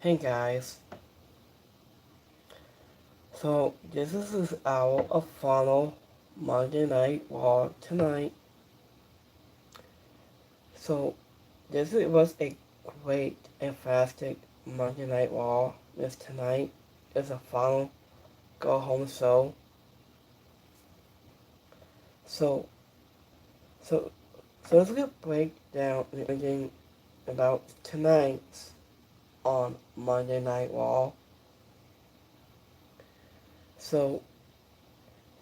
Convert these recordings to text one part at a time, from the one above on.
Hey guys, so this is our final Monday Night Raw tonight. So was a great and fantastic Monday Night Raw. This tonight is a final go home show. So so so let's get break down everything about tonight's on Monday Night Raw. So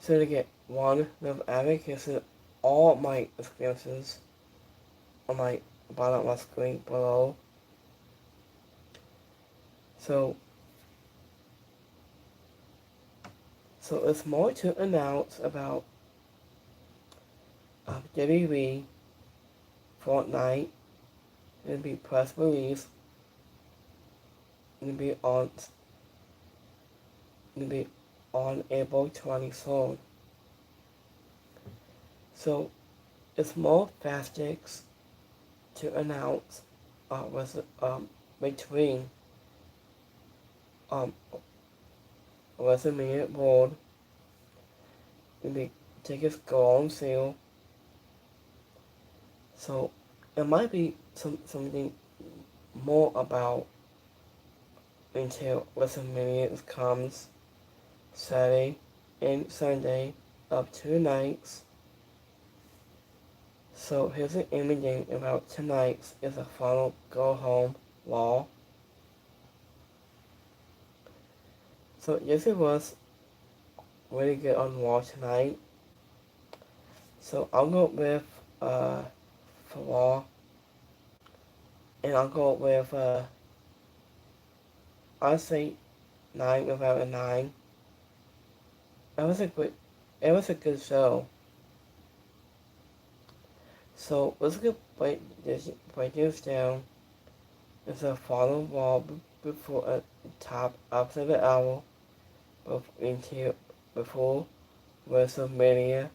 to get one of advocacy all my experiences on my bottom of my screen below. So, so it's more to announce about WWE Fortnite. It'll be press release. It'll be on. It'll be on April 23rd. So it's more fastics to announce with between um WrestleMania World. It'll be tickets go on sale. So it might be something more about until WrestleMania comes Saturday and Sunday of 2 nights. So here's an imaging about tonight's is a final go home Raw. So yes, it was really good on Raw tonight. So I'll go with for Raw, and I'll go with I'll say 9 without a 9. It was a good it was a good show. So let's break this down. It's a final Raw before a top after the hour before WrestleMania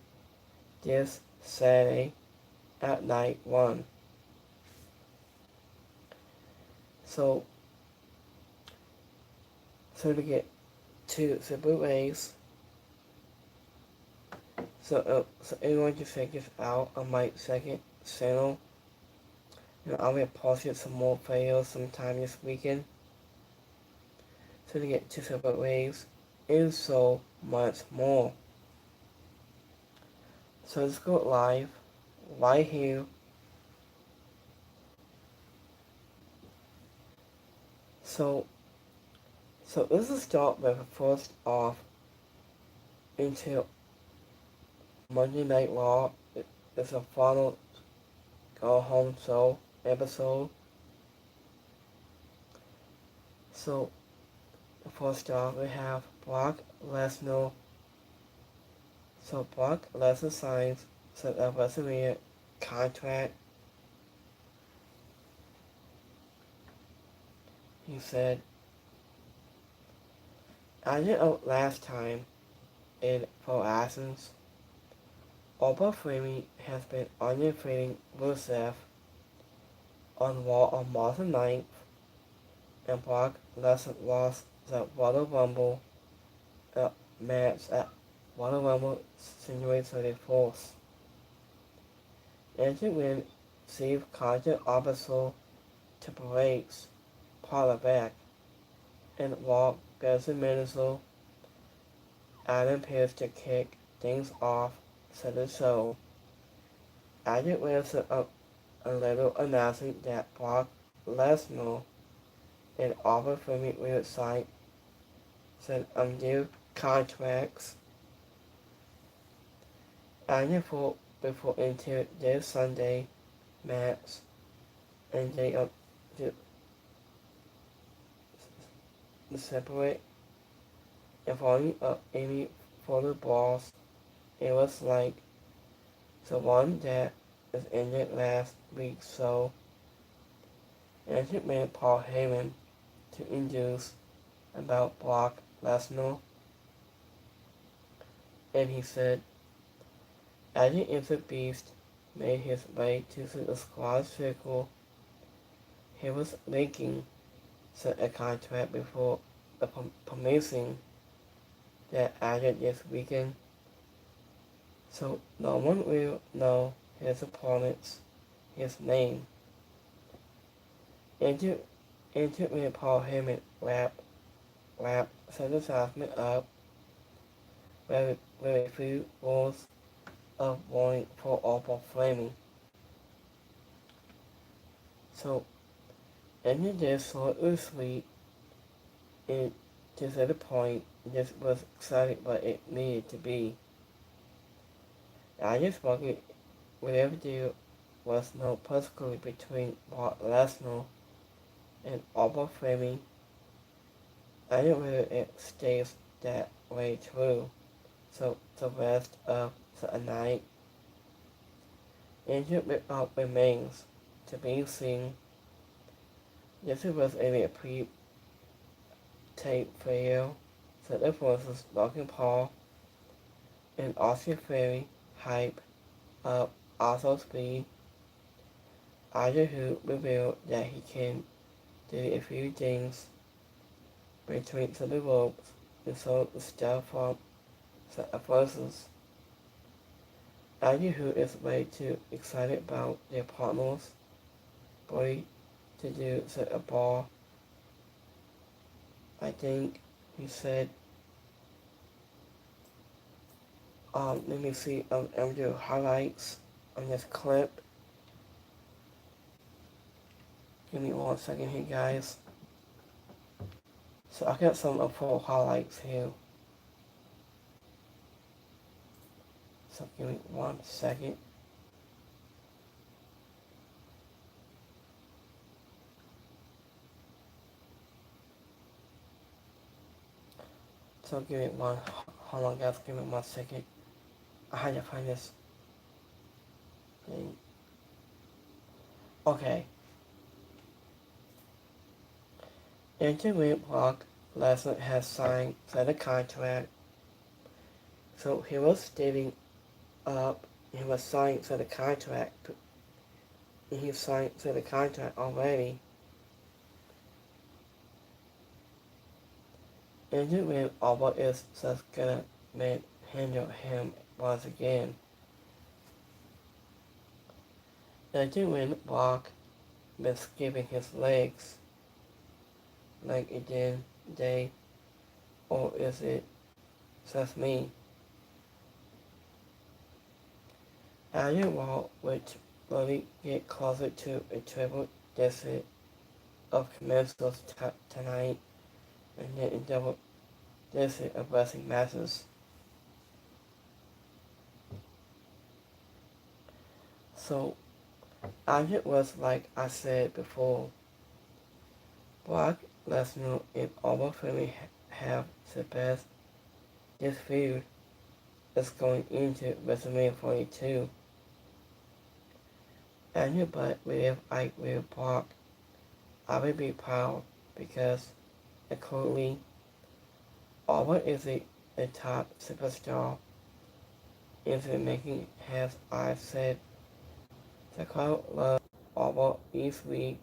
this Saturday at night 1. So to get two separate ways. So anyone can check this out on my second channel. And I'll be posting some more videos sometime this weekend. So to get two separate ways and so much more. So let's go live right here. So let's start with first off until Monday Night Raw. It's a final go home show episode. So first off we have Brock Lesnar. So Brock Lesnar signs a WrestleMania contract. He said, "I did out last time in for Athens. Oprah Winfrey has been undefeating Rusev on Raw on March 9th, and Brock Lesnar lost the Royal Rumble match at Royal Rumble January 34th. And to win, Steve Carter also to breaks Paula back, and Raw goes to Minnesota. Adam Pearce to kick things off to the show. Added with a little announcing that Brock Lesnar and Oprah Winfrey will sign some new contracts. Added for before into this Sunday match, and they separate and following up Amy for the balls. It was like the one that was ended last week, so and it made Paul Heyman to introduce about Brock Lesnar, and he said, as the Inner Beast made his way to the squad circle, he was leaking signed a contract before the promising that added this weekend, so no one will know his opponent's his name. With Paul Heyman wrap synthesizement up very few rules of warning for Opal Flaming. So, ending this short sweet, it just at the point, this was exciting, but it needed to be. I just wanted whatever there was no particularly between Brock Lesnar and Opal Flaming. I don't really it stays that way through. So the rest of the night, Injured remains to be seen. This was a pre-tape video, so the forces Logan Paul and Austin Theory hype up also speed. Either who revealed that he can do a few things between the ropes and so the stuff from the forces. Either who is way too excited about their partners, boy, to do a ball. I think he said, let me see, I'm doing highlights on this clip. Give me 1 second here, guys. So I got some full highlights here. So give me 1 second. So give me one, hold on guys, give me 1 second. I had to find this thing. Okay. Brock Lesnar has signed the contract. So he was stating up, he was signed the contract. He signed the contract already. With Alba is just gonna handle him once again. With Brock been skipping his legs like it did today, or is it just me? After Walt would slowly get closer to a triple deficit of commercials tonight, and then a double deficit of wrestling matches. So, after it was like I said before, Brock Lesnar and Alba Finley have the best. This feud is going into WrestleMania 42. But with Ike with Brock, I would be proud because clearly Alba is a top superstar. Is it making, as I said, the crowd loves Alba each week,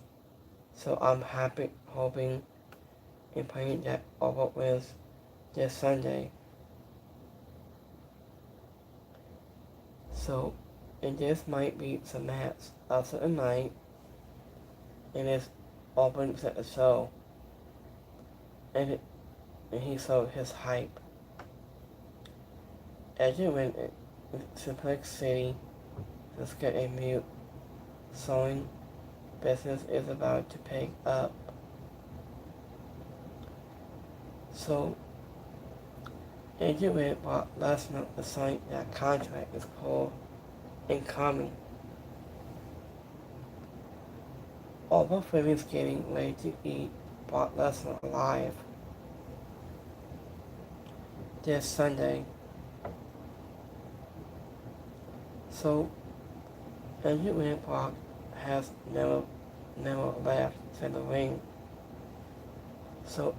so I'm hoping and praying that Alba wins this Sunday. So, and this might be the match of the night, and it opens the show, and he showed his hype. As you went in Simplex City, let's get a mute sewing business is about to pick up. So, Adrian Brock Lesnar assigned that contract is called incoming. Alba Finley is getting ready to eat Brock Lesnar alive this Sunday. So, Adrian Brock has never left the ring. So,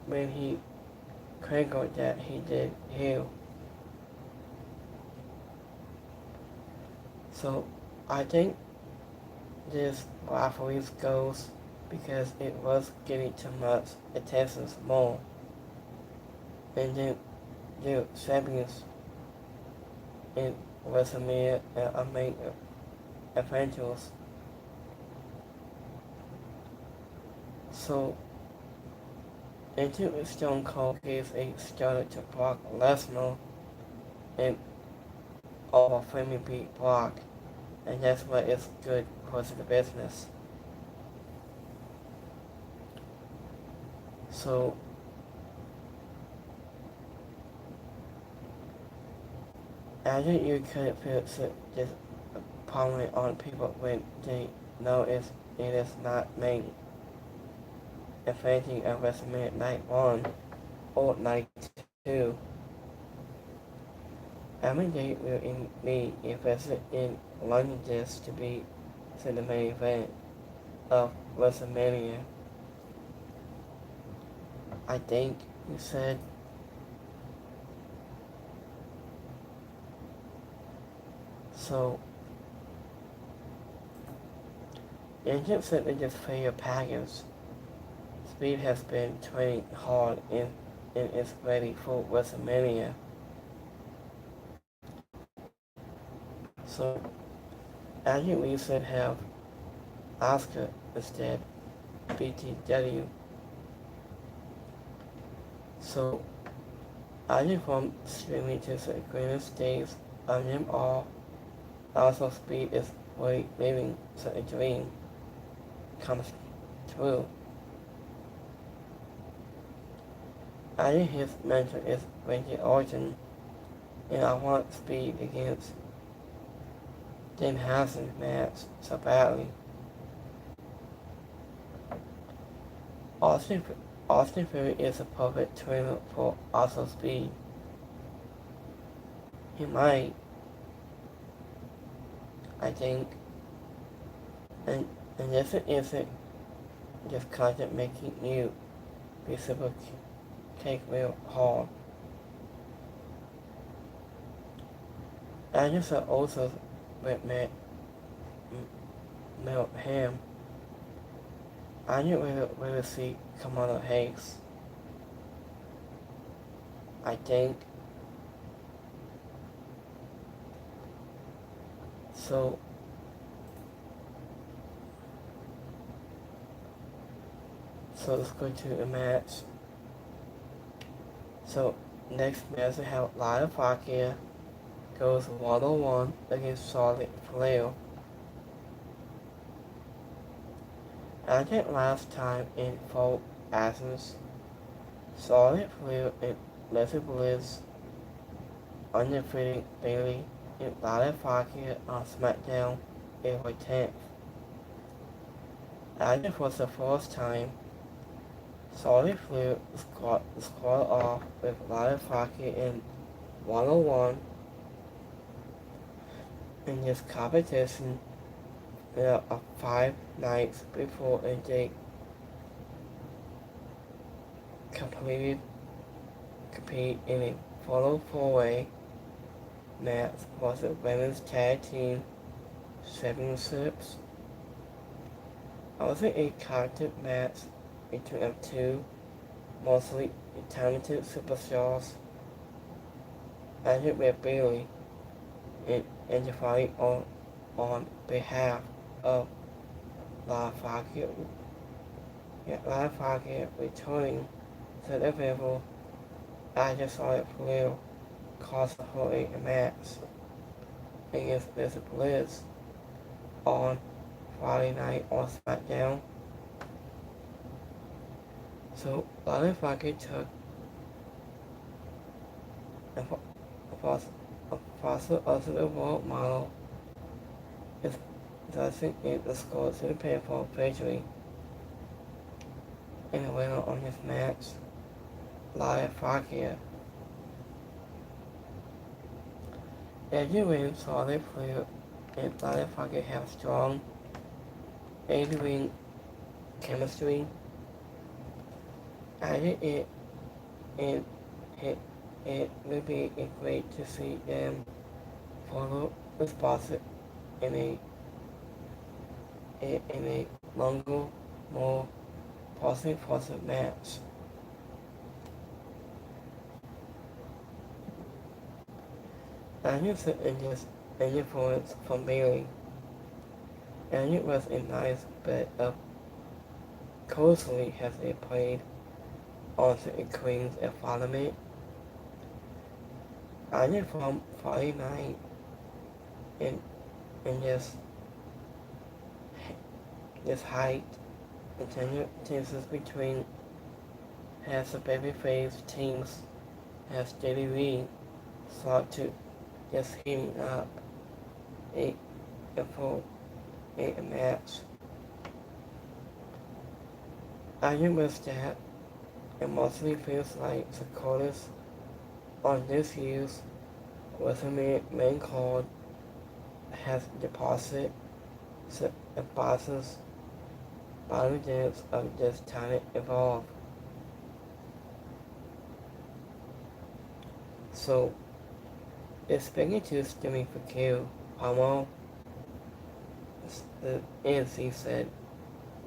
when he crinkled that he did heal. So, I think this rivalry goes because it was getting too much attention more. And then the champions in WrestleMania and main evangels. So until Stone Cold gave a started to Brock Lesnar and all Flaming beat Brock, and that's what is good for the business. So after you could put this prominent on people when they know it is not main eventing of WrestleMania Night 1 or Night 2. Every day will be invested in learning this to be the main event of WrestleMania. I think you said. So Agent said they just pay your package. Speed has been training hard and is ready for WrestleMania. So Agent Lee said have Asuka instead, BTW. So Agent from streaming to the greatest days of them all. Also Speed is living such a dream comes true. I think his mentor is Randy Orton, and I want Speed against Dan Hansen's match so badly. Austin Theory is a perfect trainer for also Speed. He might, I think, and this isn't just content making you reciprocate real hard. I just also met him. I didn't really see Kamala Hayes. I think. So let's go to the match. So next match we have Lana Flair goes 1-on-1 against Charlotte Flair. I think last time in full Athens, Charlotte Flair and Leslie Bliss undefeated Bayley and Lana Flair on SmackDown April 10th. I think for the first time, Charlotte Flair squared off with Lana Flair in 1-on-1 in this competition of 5 nights before they compete in a Fatal 4-Way match for the Women's Tag Team Championships. Also a character match between two mostly talented superstars. Ended with Bayley and the fight on behalf of Lana Flair. Lana Flair returning to the level after Charlotte Flair caused her a match against Leslie Bliss on Friday night on SmackDown. So Lana Flair took a fossil of the world model is doesn't get the score to the painful victory. And the winner on this match, Lana Flair. Eddie wins Charlotte Flair and Lana Flair have strong in-ring chemistry. Added it would be great to see them follow responsive in a longer more positive match. Anderson influence from Bailey. And it was a nice bit of closely as they played onto a Queen's environment. And from Friday night in this height and tensions between has the babyface teams has Daily Lee sought to just heating up a full a match. I was that it mostly feels like the chorus on this year's WrestleMania main card has deposited the emphasis by the dance of this talent evolve. So, speaking to Jimmy Fakir, Pamo, the ANC said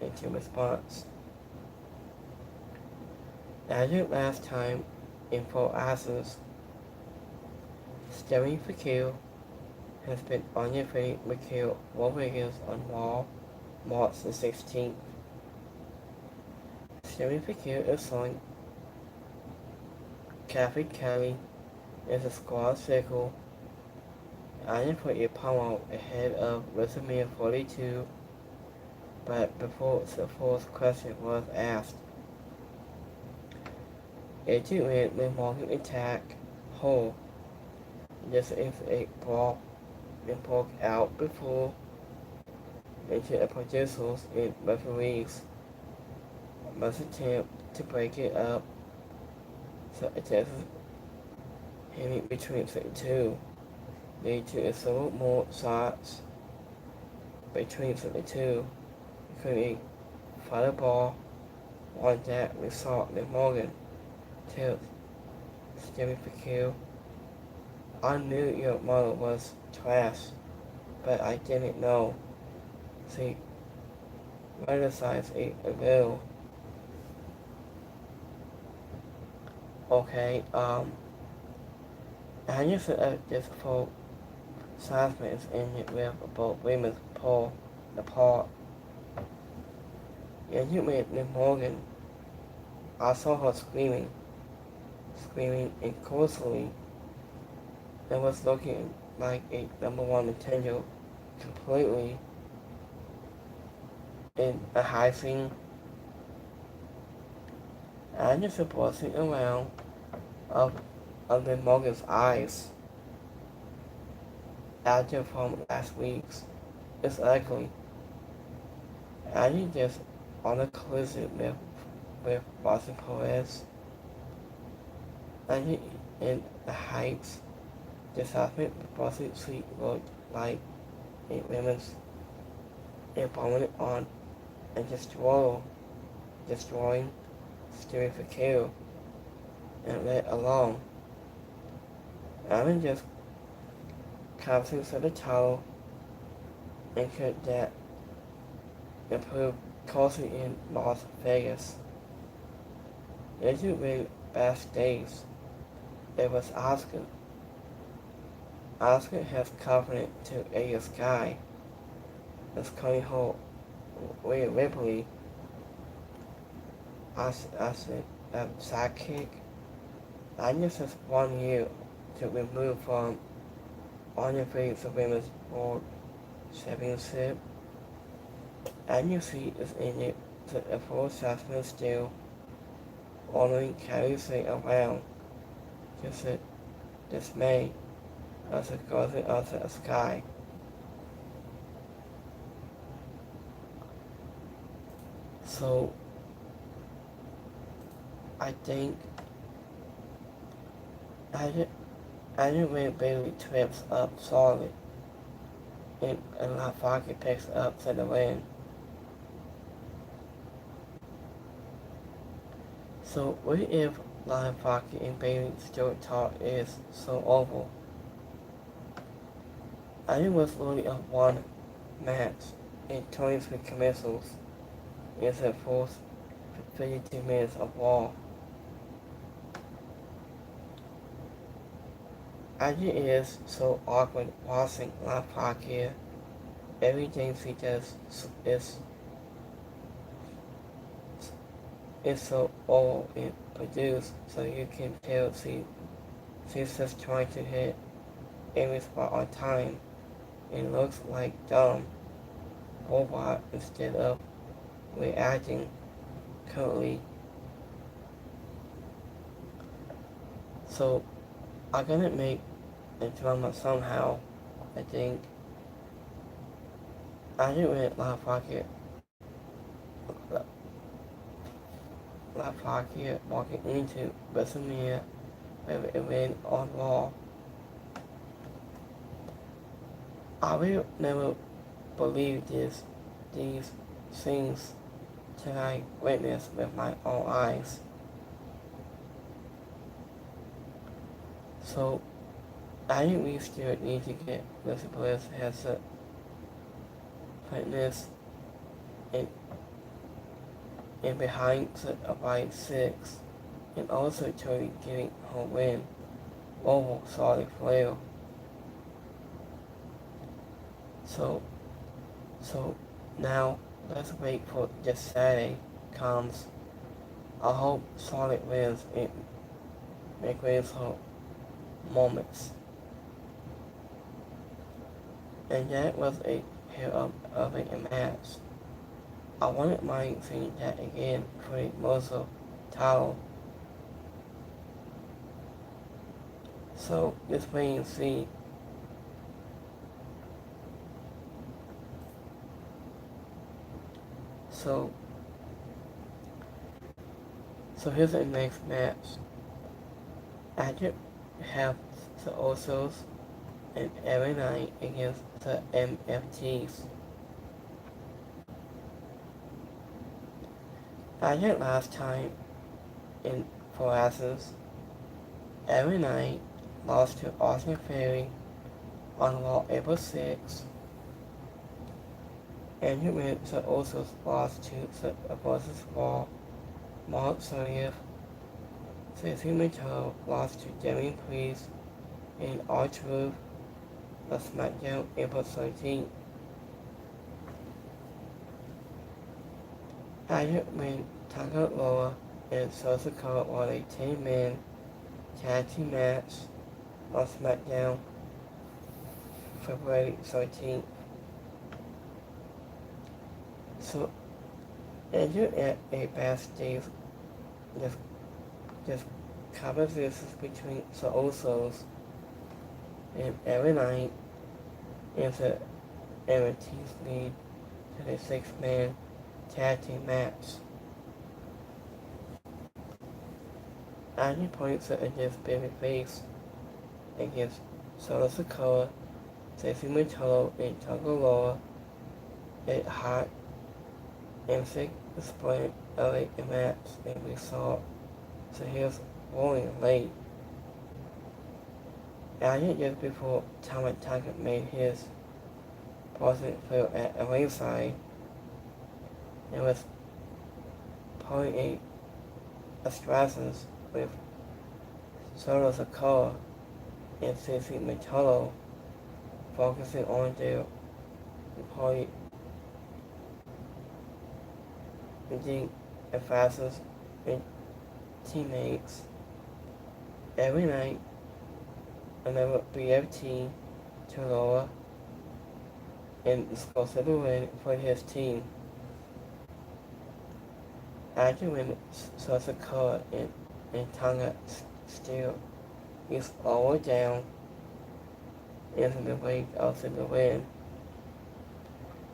in response, as it last time in 4 hours, Jimmy Fakir has been on your feet with Rodriguez on Raw, March the 16th. Jimmy Fakir is on Kathy Kelly is a squad circle and put a promo ahead of WrestleMania 42, but before the fourth question was asked, AJ went with Morgan attack Hole. This is a block and broke out before into the producers and referees must attempt to break it up, so it is hitting between the two, lead to several more shots between the two, including fireball, one that we saw in Morgan, tilt, Jimmy Fakir. I knew your mother was trash, but I didn't know. She criticized it a little. Okay, I just this full segments in it with both women's pull apart. And you made Morgan. I saw her screaming incoherently, and was looking like a #1 Nintendo completely in a high scene. And just busting around of the Morgan's eyes after from last week's is ugly. And he just on a collision with Boston Perez. And he in the heights. This happened Boston Street looked like a women's abominant on and destroying Steering for Kill and let alone. I'm just capturing for the title and could that improve culture in Las Vegas. It was really best days. It was Oscar. Oscar has confidence to A Sky. As Connie Holt, Rhea Ripley, as a sidekick. Agnes has 1 year to remove from on your face of women's world championship. Agnes is in it to a full assessment still, honoring carries it around. Just a dismay as it goes out of the sky. So I think I didn't really Bailey trips up solid and LaFocket picks up for the win. So what if LaFocket and Bailey still talk is so oval? I was only a one match in 23 commercials. is a full 52 minutes of Raw. As it is so awkward watching live hockey, everything she does is so old and produced, so you can tell she's just trying to hit every spot on time and looks like dumb robot instead of reacting currently. So I'm gonna make a drama somehow, I think. I didn't really live pocket walking into WrestleMania with a win on Raw. I will never believe these things till I witness with my own eyes. So I think we still need to get Alexa Bliss has a fitness in, in behind the right six and also totally getting her win over Charlotte Flair. So now let's wait for this Saturday comes. I hope Charlotte wins and McWay's her moments. And that was a hell of a match. I wanted my seeing that again for a Muscle title. So let's wait and see. So here's the next match. I just have the Usos and every night against the MFTs. I did last time in Polaris. Every night lost to Austin Theory on Raw April 6th. And he went the Usos lost to the versus Raw March 30th. Ceci Mattel lost to Damian Priest and R-Truth on SmackDown April 13th. After when Taka Loa and Sosa Kara won a 10-man tag team match on SmackDown February 13th. So, entered at a backstage this conversations between the Usos and every night and the MFT's lead to the 6-man tag team match. Andy points against babyface against Solo Sikoa, Ceci Motolo, and Tonga Loa, a hot and sick display of a match that we saw. So here's rolling late. Andy just before Tama Tonga made his positive field at a ringside and was pulling a Strassens with Solo Sikoa and Ceci Motolo focusing on their employee being emphasis and teammates. Every night, another BFT to Loa and discuss the win for his team. After when Sasaka and Tonga still is all down in the wake of the win.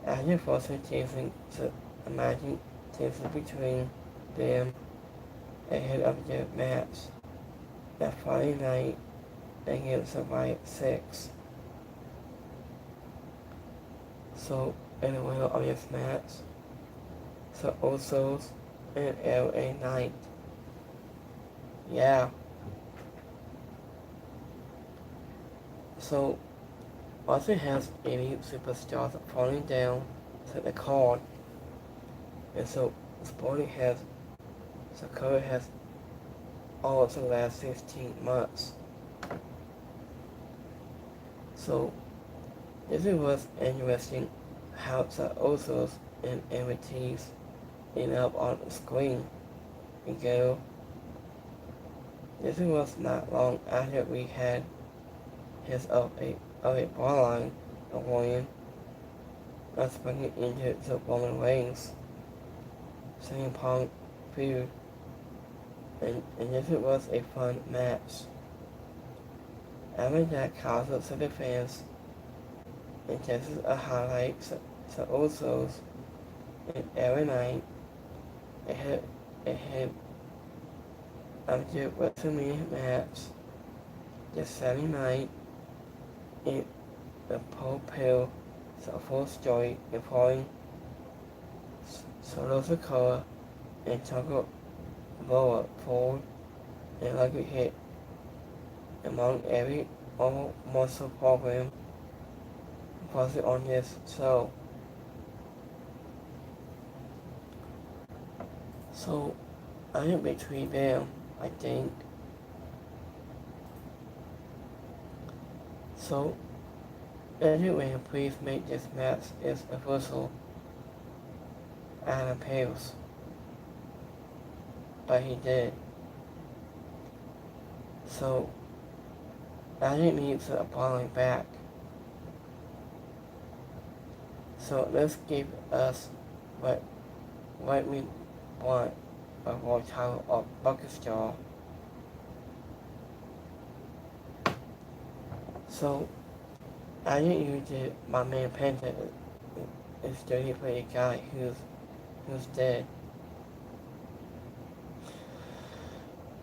After Foster chasing the imagined tension between them ahead of the match that Friday night against the Riot 6. So, in the winner of this match, the Usos and LA Knight. Yeah. So, Austin has 80 superstars falling down to the card. And so Sporting has Sakura has all of the last 16 months. So this was interesting how the Usos and MVTs end up on the screen. Miguel, this was not long after we had his of a bloodline warrior that's bringing into the Roman Reigns, CM Punk feud, and this was a fun match. After that causes to the fans, and this is a highlight to Usos, and every night it had after WrestleMania match, the Saturday night, the Paul Pill, the full story involving Solo Sikoa and Choco Boa forward and like a hit among every all muscle program posted on this show. So I am between them, I think. So anyway, please make this match as official Adam Pales. But he did. So Adam needs to apologize back. So let's give us what we want a world title of Bucket Star. So I didn't use it. My man Penta is dirty for a guy who's dead.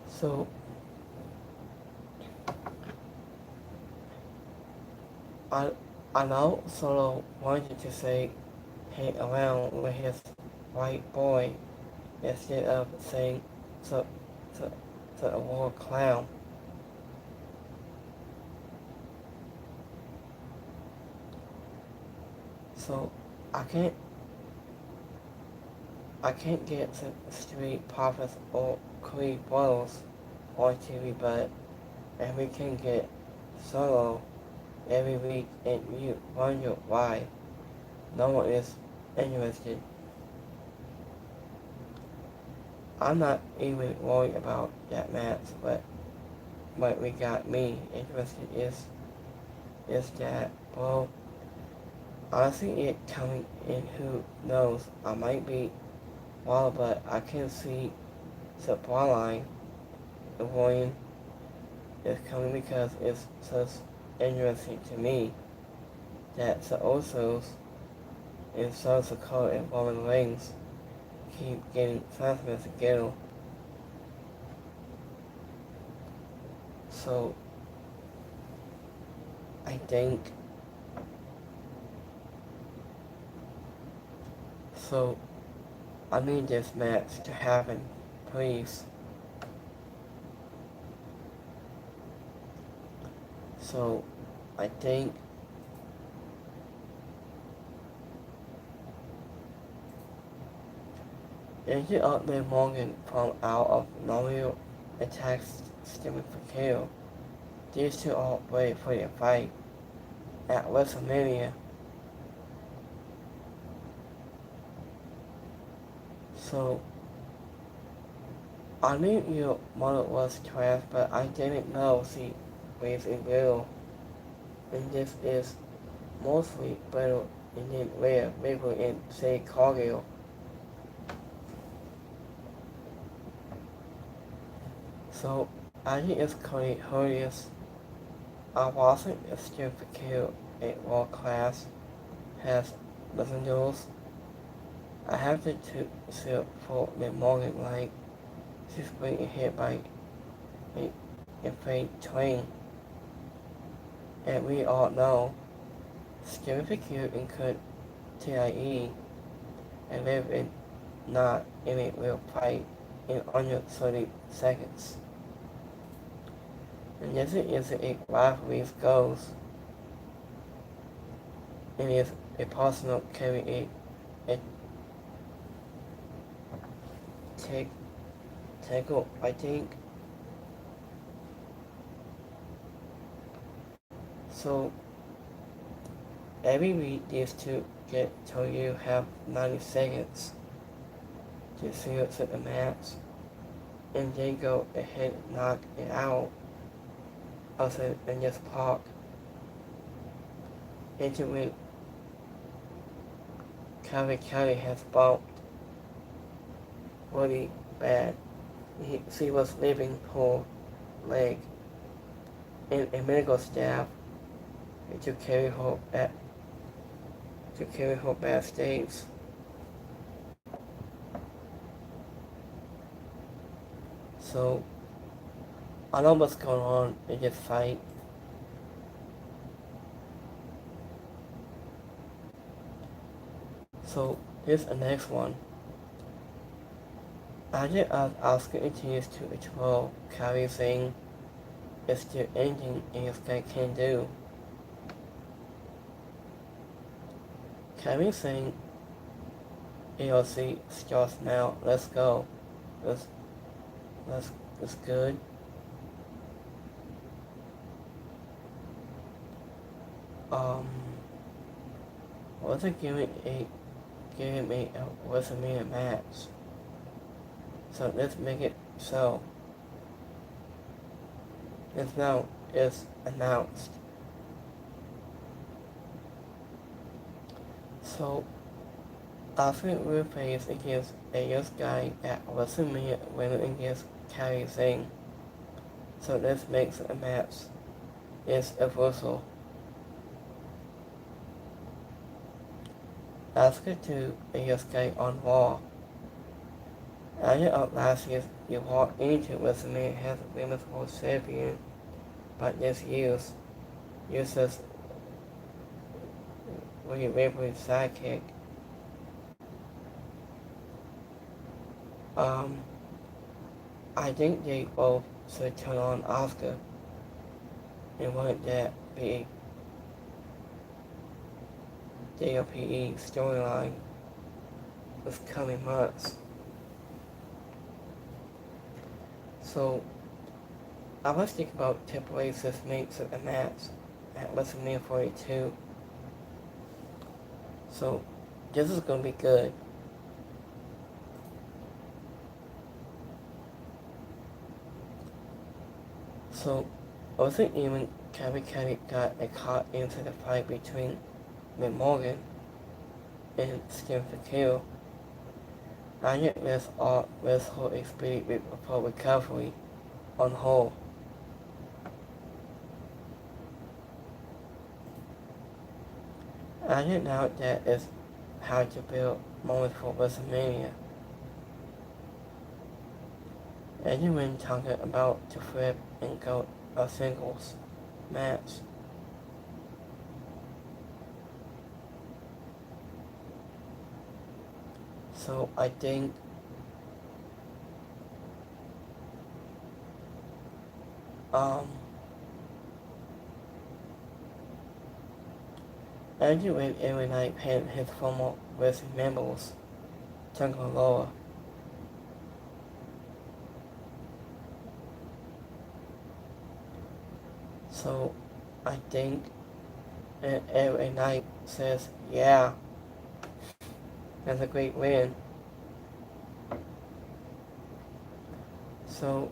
So I know Solo wanted to say hang around with his white boy instead of saying to a war clown. So I can't get the Street Profits or Creed Bros on TV, but if we can get Solo every week and you wonder why no one is interested. I'm not even worried about that match, but what we got me interested is that, well, honestly it coming in, who knows, I might be wild, but I can see the bloodline avoiding is coming because it's just interesting to me that the Usos and Solo Sikoa and Roman Reigns keep getting transfers together. So I think so I need this match to happen, please. So I think Agent Liv Morgan from out of nowhere attacks Stephen Fakir. These two are ready for their fight at WrestleMania. So I knew your mother was trash, but I didn't know she was a real. And this is mostly better than rare river in say Cargill. So I think it's quite hilarious. I wasn't a student for kill at world class has legendaries. I have to sit for the morning like she's being hit by a freight train. And we all know Stephen Fakir include TIE and live in not in a real fight in under 30 seconds. And this is a rivalry goes, and is a personal carry a Tangle, I think. So every week these two get till you have 90 seconds to see what's at the match, and then go ahead and knock it out other than just park into when Calvin County has bumped really bad. She was living poor leg, and a medical staff to carry her backstage. So I know what's going on in this fight. So here's the next one. As Oscar continues to explore, Kyrie saying, "Is there anything this guy can do?" Kyrie saying, "AOC starts now. Let's go. Let's That's good." Wasn't giving me a WrestleMania match. So let's make it so. It's now is announced. So Oscar will face against a guy at WrestleMania winning against Kairi Sane. So this makes a match is universal. Asuka to ASK on Raw. After of last year, you walk into WrestleMania has a women's world champion, but this year's uses Rhea Ripley's sidekick. I think they both should turn on Asuka and wouldn't that be JLPE storyline this coming months. So I was thinking about Triple H's makes of the match at WrestleMania 42. So this is gonna be good. So I wasn't even Kevin Kelly got caught into the fight between Mick Morgan and Steve Fakir. I think this all this whole experience for recovery on hold. I think now that is how to build moments for WrestleMania. Anyone talking about to flip and go a singles match. So I think Andrew went every night paying his former wrestling members, Jungle Lower. So I think every night says, yeah, that's a great win. So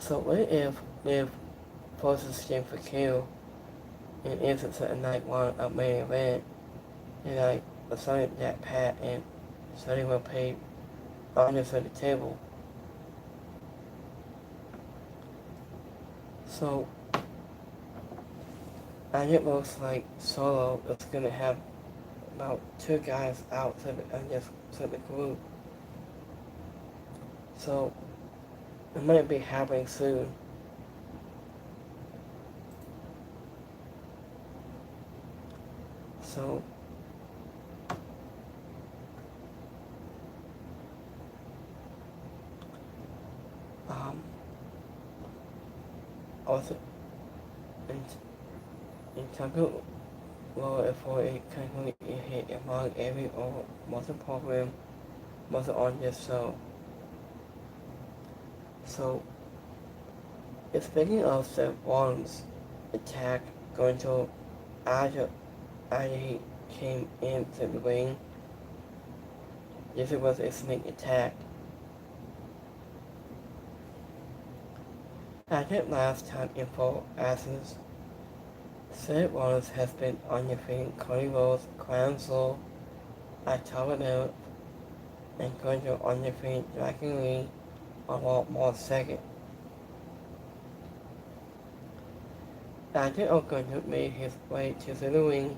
what if forces Jim for kill and isn't a night one of main event, and like assign that Pat and Sonny will pay honors at the table. So I think looks like Solo is gonna have about 2 guys out to the group. So it might be happening soon. So also in Taco well for a concrete hit among every or multiple program was on this show. So, speaking of Seth Rollins' attack going to after he came into the ring, this was a sneak attack. After last time in full absence, Seth Rollins has been undefeated Cody Rhodes, Crown Jewel, October 9th, and going to undefeated Dragon Lee on March 2nd. After Ogunju made his way to the ring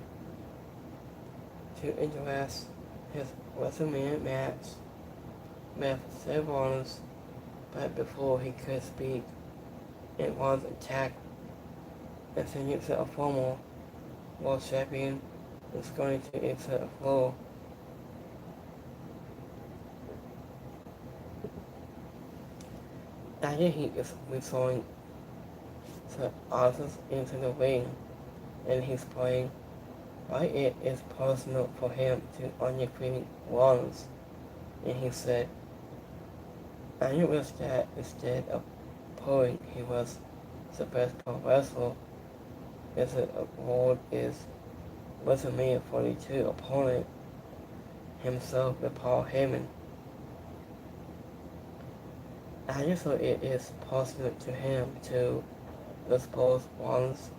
to address his WrestleMania match with Seth Rollins, but before he could speak, it was attacked and sent to a former world champion was going to enter the floor. After he is restoring the others into the ring, and he's playing why it is personal for him to undefeated Rollins, and he said, I wish that instead of proving he was the best pro wrestler, his award is WrestleMania 42 opponent himself with Paul Heyman. I just thought it is possible to him to expose Rollins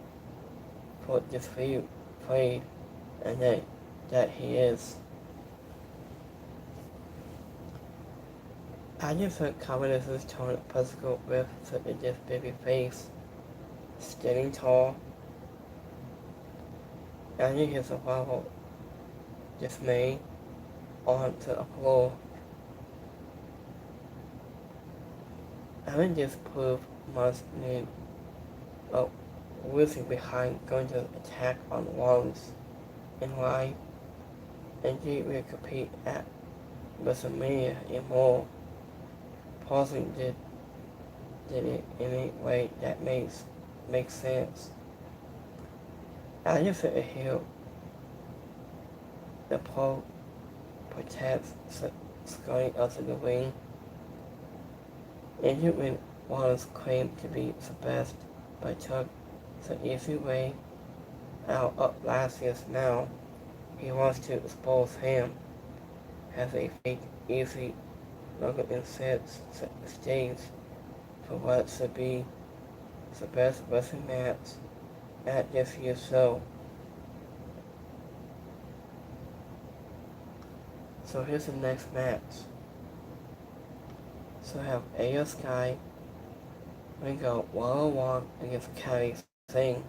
for this feud and that he is. I just heard Commodus' tone physical with such a this baby face, standing tall, and his survival dismay onto the floor. I think this proof must need a reason behind going to attack on Rollins and why NG will compete at WrestleMania and more. Pausing did it in a way that makes sense. I just sit here the pole protects Scotty out of the ring. And when Wallace claimed to be the best, but took the easy way out of last year's now, he wants to expose him as a fake, easy look and sets the stage for what should be the best wrestling match at this year's show. So here's the next match. So I have Io Sky. We go 1-on-1 against Kairi Sane.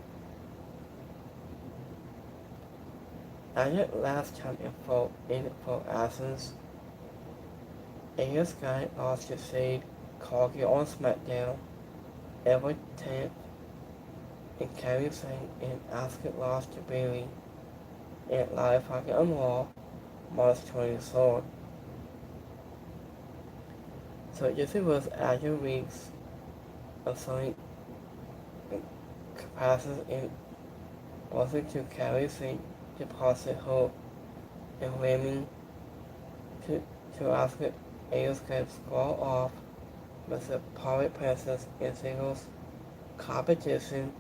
I did last time in full absence. Io Sky lost to Shade Cargill on SmackDown April 10th, and Kairi Sane and Asuka lost to Bayley at Live Pocket on Raw March 23rd. So this was after weeks of showing capacity in wanting to carry Sane deposit hope and aiming to ask Io Sky squall off with the Pirate Princess in singles competition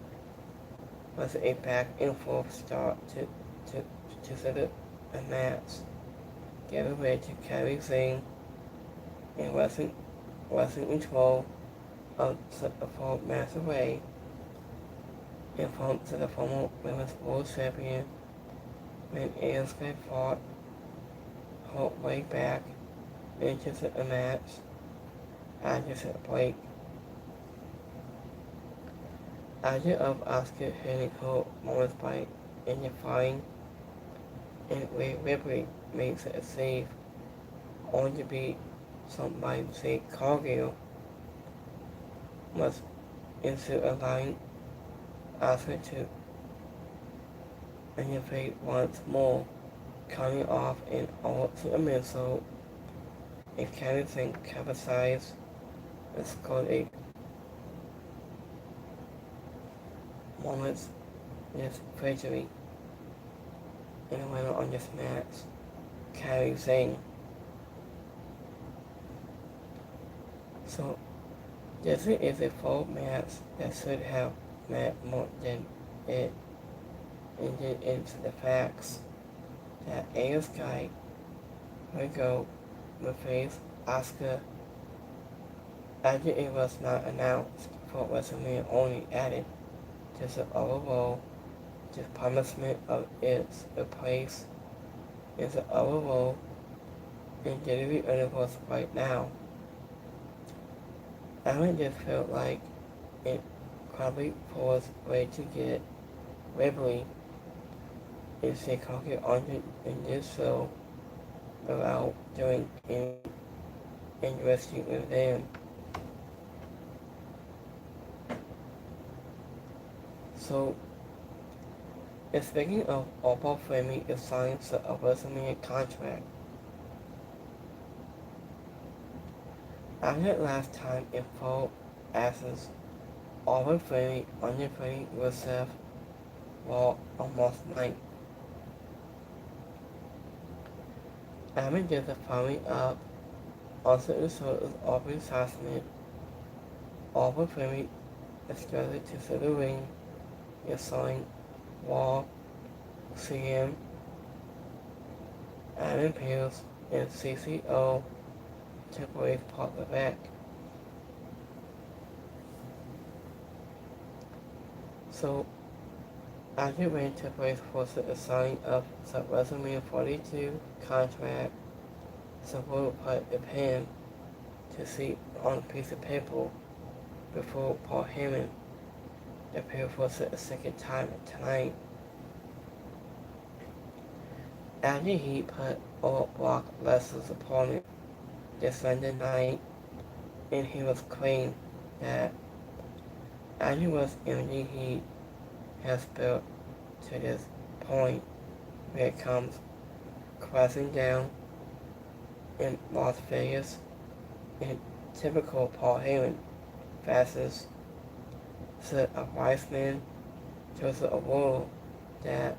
was a back and forth start to set up a match, giving way to Kairi Sane and wrestling control of the full match away and from to the former women's world champion when Io Sky fought her way back into the match after the break. After of Asuka hitting her moments by identifying and Rhea Ripley makes it a save, only to be somebody say Cargill was into allowing Asuka to innovate once more, coming off an ultimate missile and Kennison capsized and scored a moment's victory and the winner on this match, Kairi Sane. So this is a full match that should have met more than it ended into the facts that Io Sky would go with face Asuka after it was not announced for WrestleMania only added to the overall dispromisement of its place in the overall in WWE universe right now. I just felt like it probably forced way to get Ripley if they could get on in this show without doing any interesting with them. So, speaking of Opal Flamey is signing a WrestleMania contract. After last time in full absence, Opal Flamey undefeated Rusev Raw almost night. Ahmed just following up also the show is Aubrey assassinate. Opal Flamey is started to the ring is showing Raw, CM, Adam Pearce, and CCO Triple H partner back. So, after when Triple H forced a signing of the WrestleMania 42 contract, Sabu put a pen to see on a piece of paper before Paul Heyman appeared for a second time tonight. After he put over Brock Lesnar's opponent this Sunday night, and he was claimed that afterwards energy he has built to this point where it comes crashing down in Las Vegas in typical Paul Heyman fashion. So a wise man chose a rule that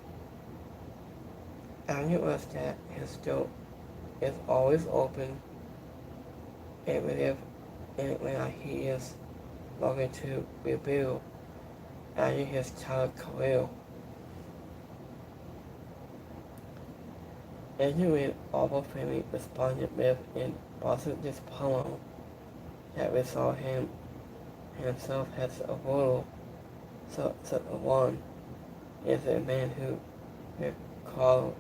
afterwards that his door is always open even if and when he is looking to rebuild after his child career. Anyway, Opal Flamey responded with an positive promo that we saw him himself as a role. So one is a man who called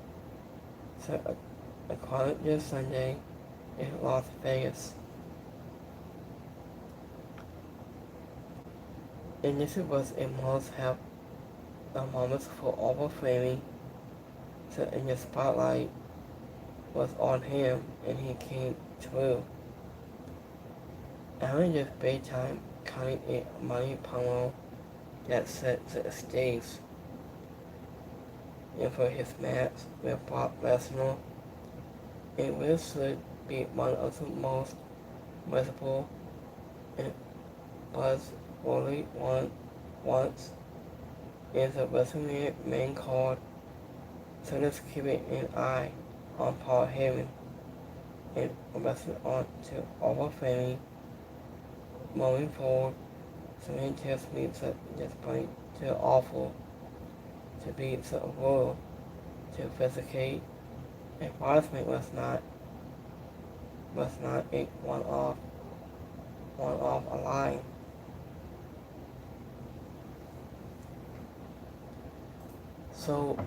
a called this Sunday in Las Vegas. And this was a must-have a moment for Opal Flamey. So in the spotlight was on him and he came through. Aaron just big time cutting a money promo that set the stage. And for his match with Brock Lesnar, it will should be one of the most visible and buzzworthy once in the WrestleMania main card. So let's keep an eye on Paul Heyman and wrestling on to Opal Flamey moving forward. So he tells me that this point too awful to be so rude to investigate. A punishment was not a one off a line. So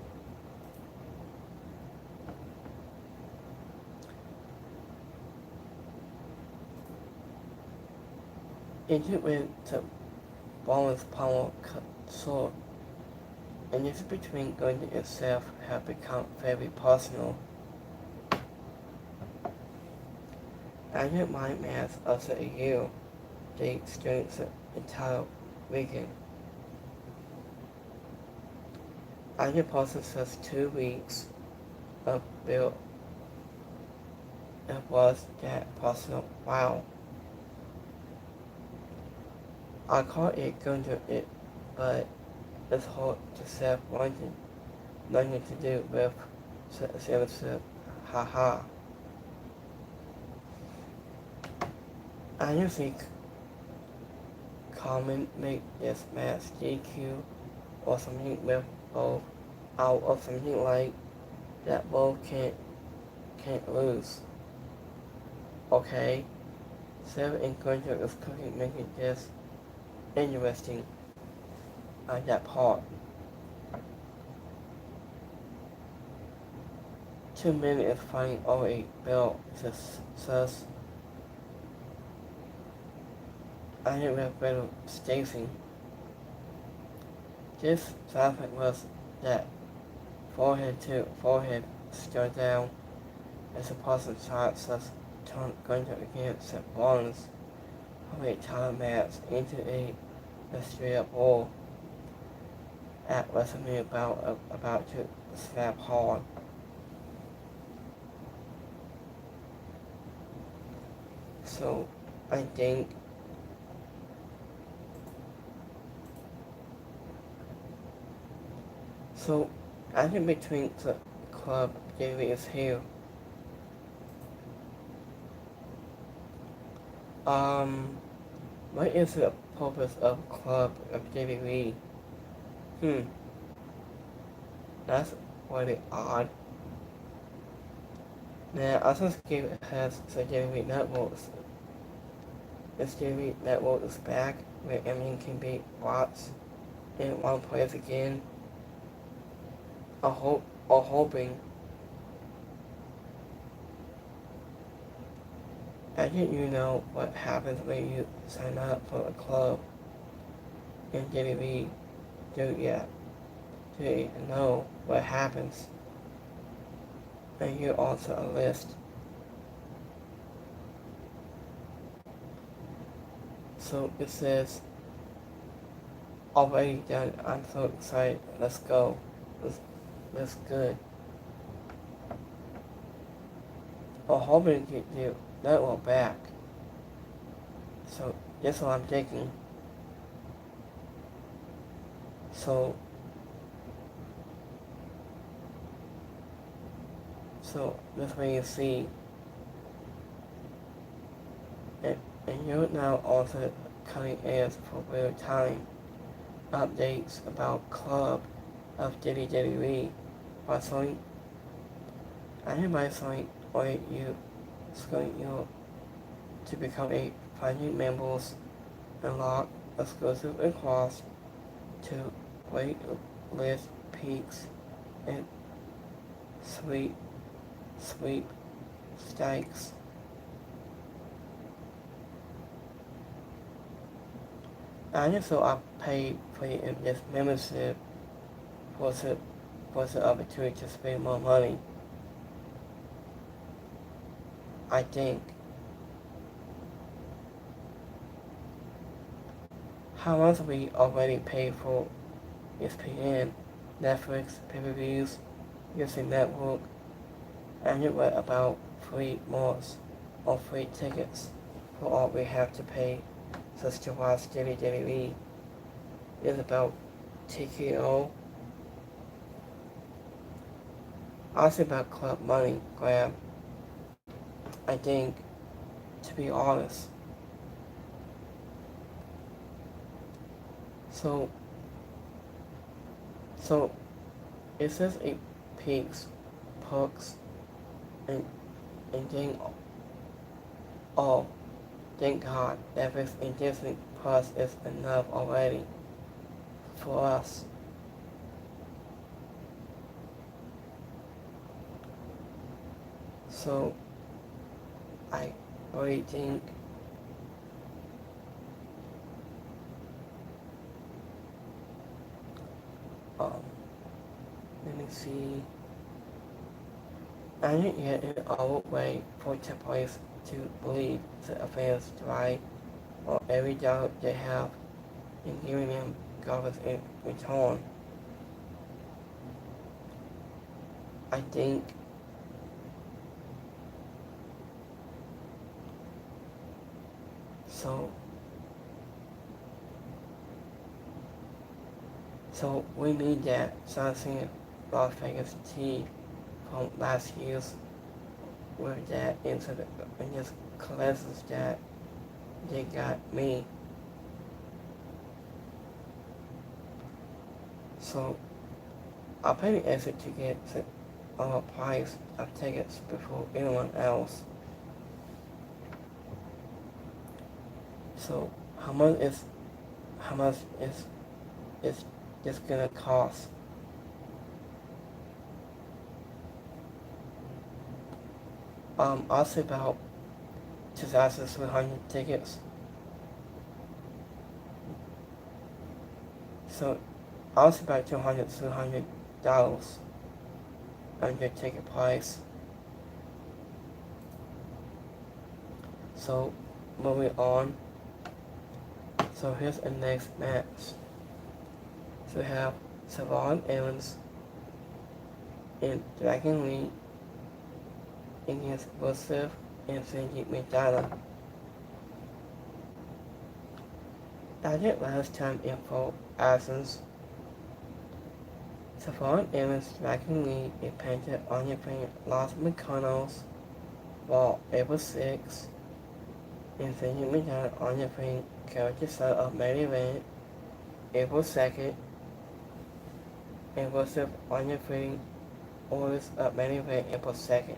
it went to Bowman's power cut short, and this between going to itself have become very personal. After my match after a year, they experienced the entire weekend. After passing just 2 weeks of build, it was that personal wow. I call it going to it, but it's hard to say wanting nothing to do with censorship, haha. I usually comment make this match GQ or something with both out or something like that both can't lose. Okay? So encouragement is cooking making this interesting on that part. 2 minutes is finding already built says I didn't have better Stacy. This traffic was that forehead to forehead stood down as a person shot says turned Gunter against St. Barnes, who made Tyler Matz into a straight up ball at WrestleMania about to snap hard. So I think between the club Davey is here. What is the purpose of club of WWE? That's really odd. Now, I just gave it has the WWE Networks. This WWE Network is back, where everything can be watched in one place again. Hoping. I didn't you know what happens when you sign up for a club in WWE? Do you know what happens? And you also a list. So it says already done. I'm so excited. Let's go. That's good. Hoping to get you that one back. So that's what I'm thinking. So that's where you see. And you're now also cutting edge for real time updates about Club of WWE by Sony. I hear by Sony or you to become a finding members unlock exclusive requests to wait list peaks and sweep stakes. I just thought I paid for this membership for the opportunity to spend more money. I think. How much we already paid for ESPN, Netflix, pay-per-views, USA Network, and it was about 3 months or 3 tickets for all we have to pay just to watch WWE. It's about TKO. Also about club money grab. I think, to be honest. So it says it peaks, perks, and then oh, thank God, Netflix and Disney Plus is enough already for us. So I really think let me see. I didn't yet in our way for Templates to believe the affairs right or every doubt they have in giving them government in return. I think so we need that something Las Vegas T from last year's where that incident and just cleanses that they got me. So I paid the extra to get the price of tickets before anyone else. So how much is this gonna cost? I'll say about 2,300 tickets. So I'll say about $200 on your ticket price. So moving on. So here's the next match. So we have Savon Evans and Dragon Lee against Rusev and Sanjeev Maidana. I did last time info Athens. Savon Evans, Dragon Lee, and Penta Anya Payne Los Mexicanos, while April 6th, and Sanjeev Maidana Anya Payne character side of main event, April 2nd, and Rusev Anya Payne orders of main event, April 2nd.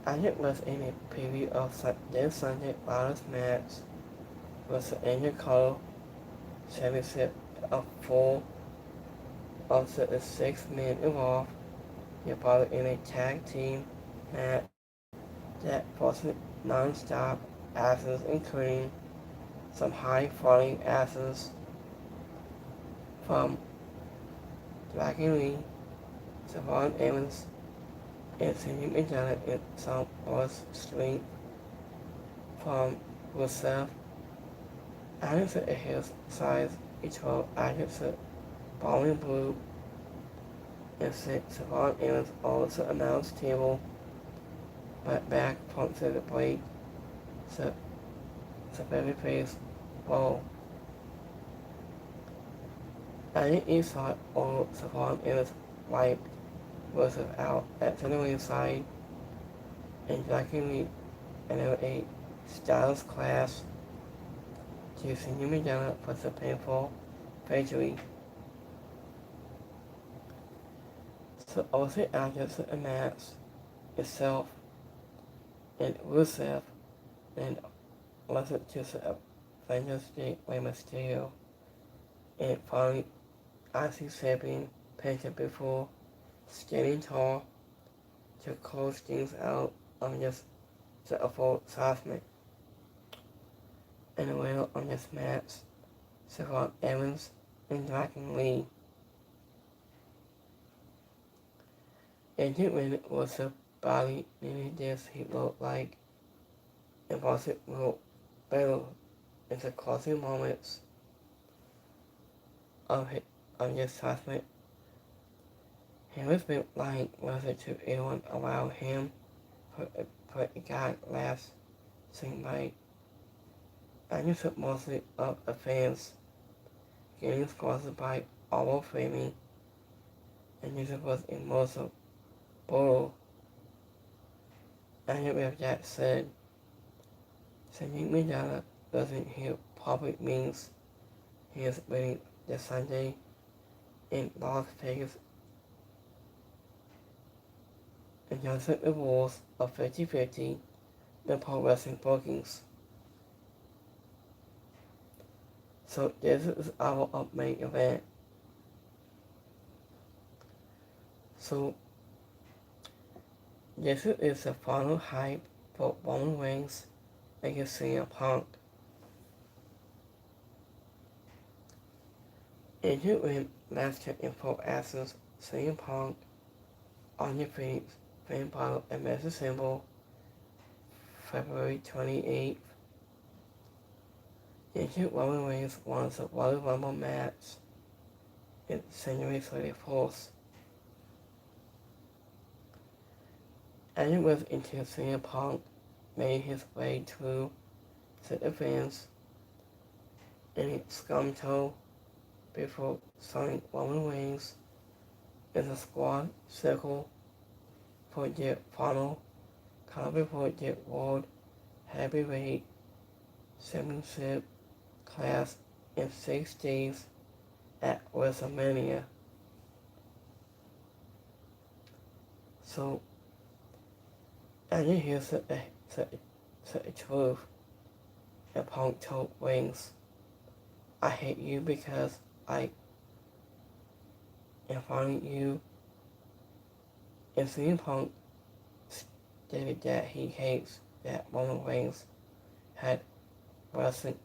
I was in a preview of this Sunday Ladder's match was Angel Cole championship of full of the 6 men involved. You're part in a tag team match that forced non-stop actions including some high-flying actions from Dragon Lee, Savon Evans, and Sanjeev Maidana in some was strength from Rusev. Anderson at his size equal Anderson bowling blue and sent Savon Evans also announced table but back from to the break so babyface bowl. I think you saw all Savon Evans wiped Rusev out at the side and Dragon and a Styles clash to Sanjeev Maidana for the painful victory. So also after the match itself and Rusev and listened to the Avengers Day Rey Mysterio and finally IC champion Penta before standing tall to close things out on just the full assessment. And the winner on this match, Savon Evans and Dragon Lee. Agent Win was a body nearly this he looked like, and was it will better in the closing moments of his assessment. He was been like whether to anyone allow him for a guy last sing by. I just took mostly of the fans getting sponsored by Albo Framing, and this was in most of Borough. And with that said, Sanjeev Maidana doesn't hear public means he is winning this Sunday in Las Vegas and Johnson the rules of 50-50 the pro wrestling bookings. So this is our main event. So this is the final hype for Roman Reigns against CM Punk. Agent Win last check info asks CM Punk on your feet, fan bottle and message symbol, February 28th. Agent Roman Reigns wants a Royal Rumble match in January 34th. Agent was into CM Punk made his way through the events in Scumto before signing Roman Reigns in the squad circle for their final Conor before the World Heavyweight Championship class in 6 days at WrestleMania. So, and here's the truth. And Punk told Wings, I hate you because I am finding you. And CM Punk stated that he hates that Roman Reigns had wrestling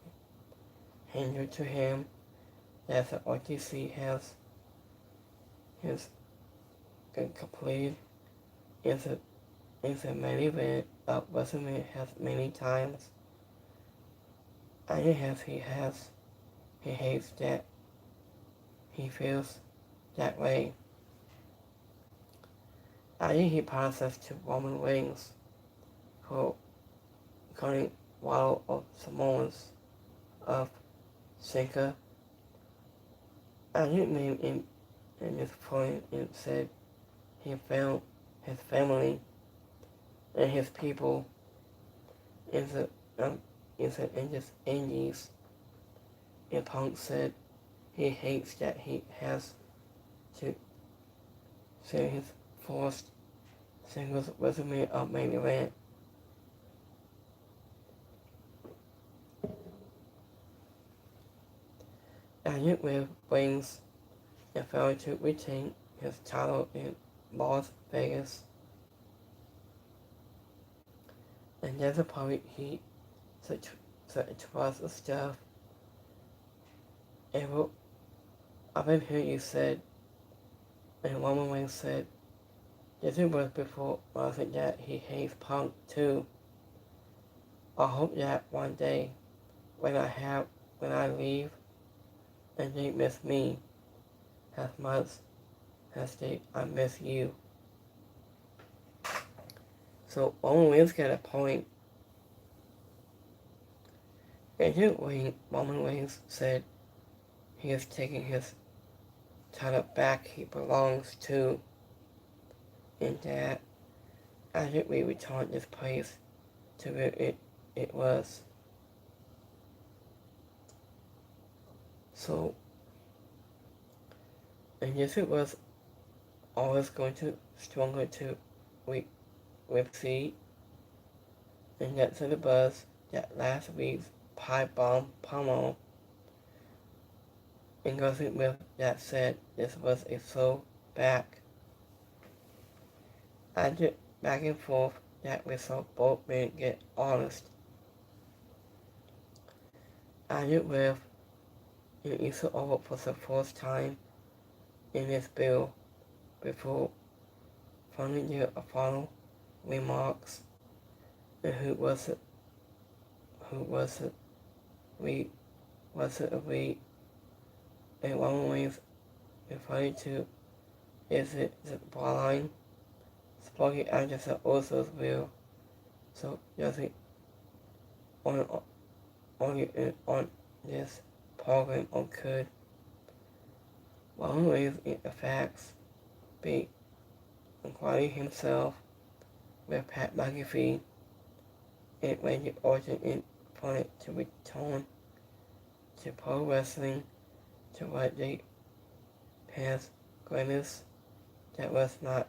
hindered to him, that the RTC has completed in the main event of WrestleMania has many times. And he hates that he feels that way. And he passes to Roman Reigns for calling Wall of Samoans of Sinker. And he named in this point and said he found his family and his people in the Indies. And Punk said he hates that he has to say his first singles resume of main event. And yet with Reigns and failed to retain his title in Las Vegas. And that's probably he such trust stuff. And I've been hearing you said, and Roman Reigns said, this was before I said that he hates Punk too. I hope that one day, when I leave, and they miss me as much as I miss you. So Roman Reigns got a point. And then Roman Reigns said he is taking his title back he belongs to, and that I think we return this place to where it was. So, and yes, it was always going to stronger to repeat, and that's the buzz that last week's pipe bomb promo. And goes with that said, this was a slow back. I did back and forth that we saw both men get honest. I did with an Easter over for the first time in this bill before finding a final remarks. And who was it? We and Roman Reigns referred to is it the blind spoken actors that also will. So just on this program or could Roman Reigns in the facts be inquiring himself with Pat McAfee and Randy Orton in front to return to pro wrestling to what they has greatness that was not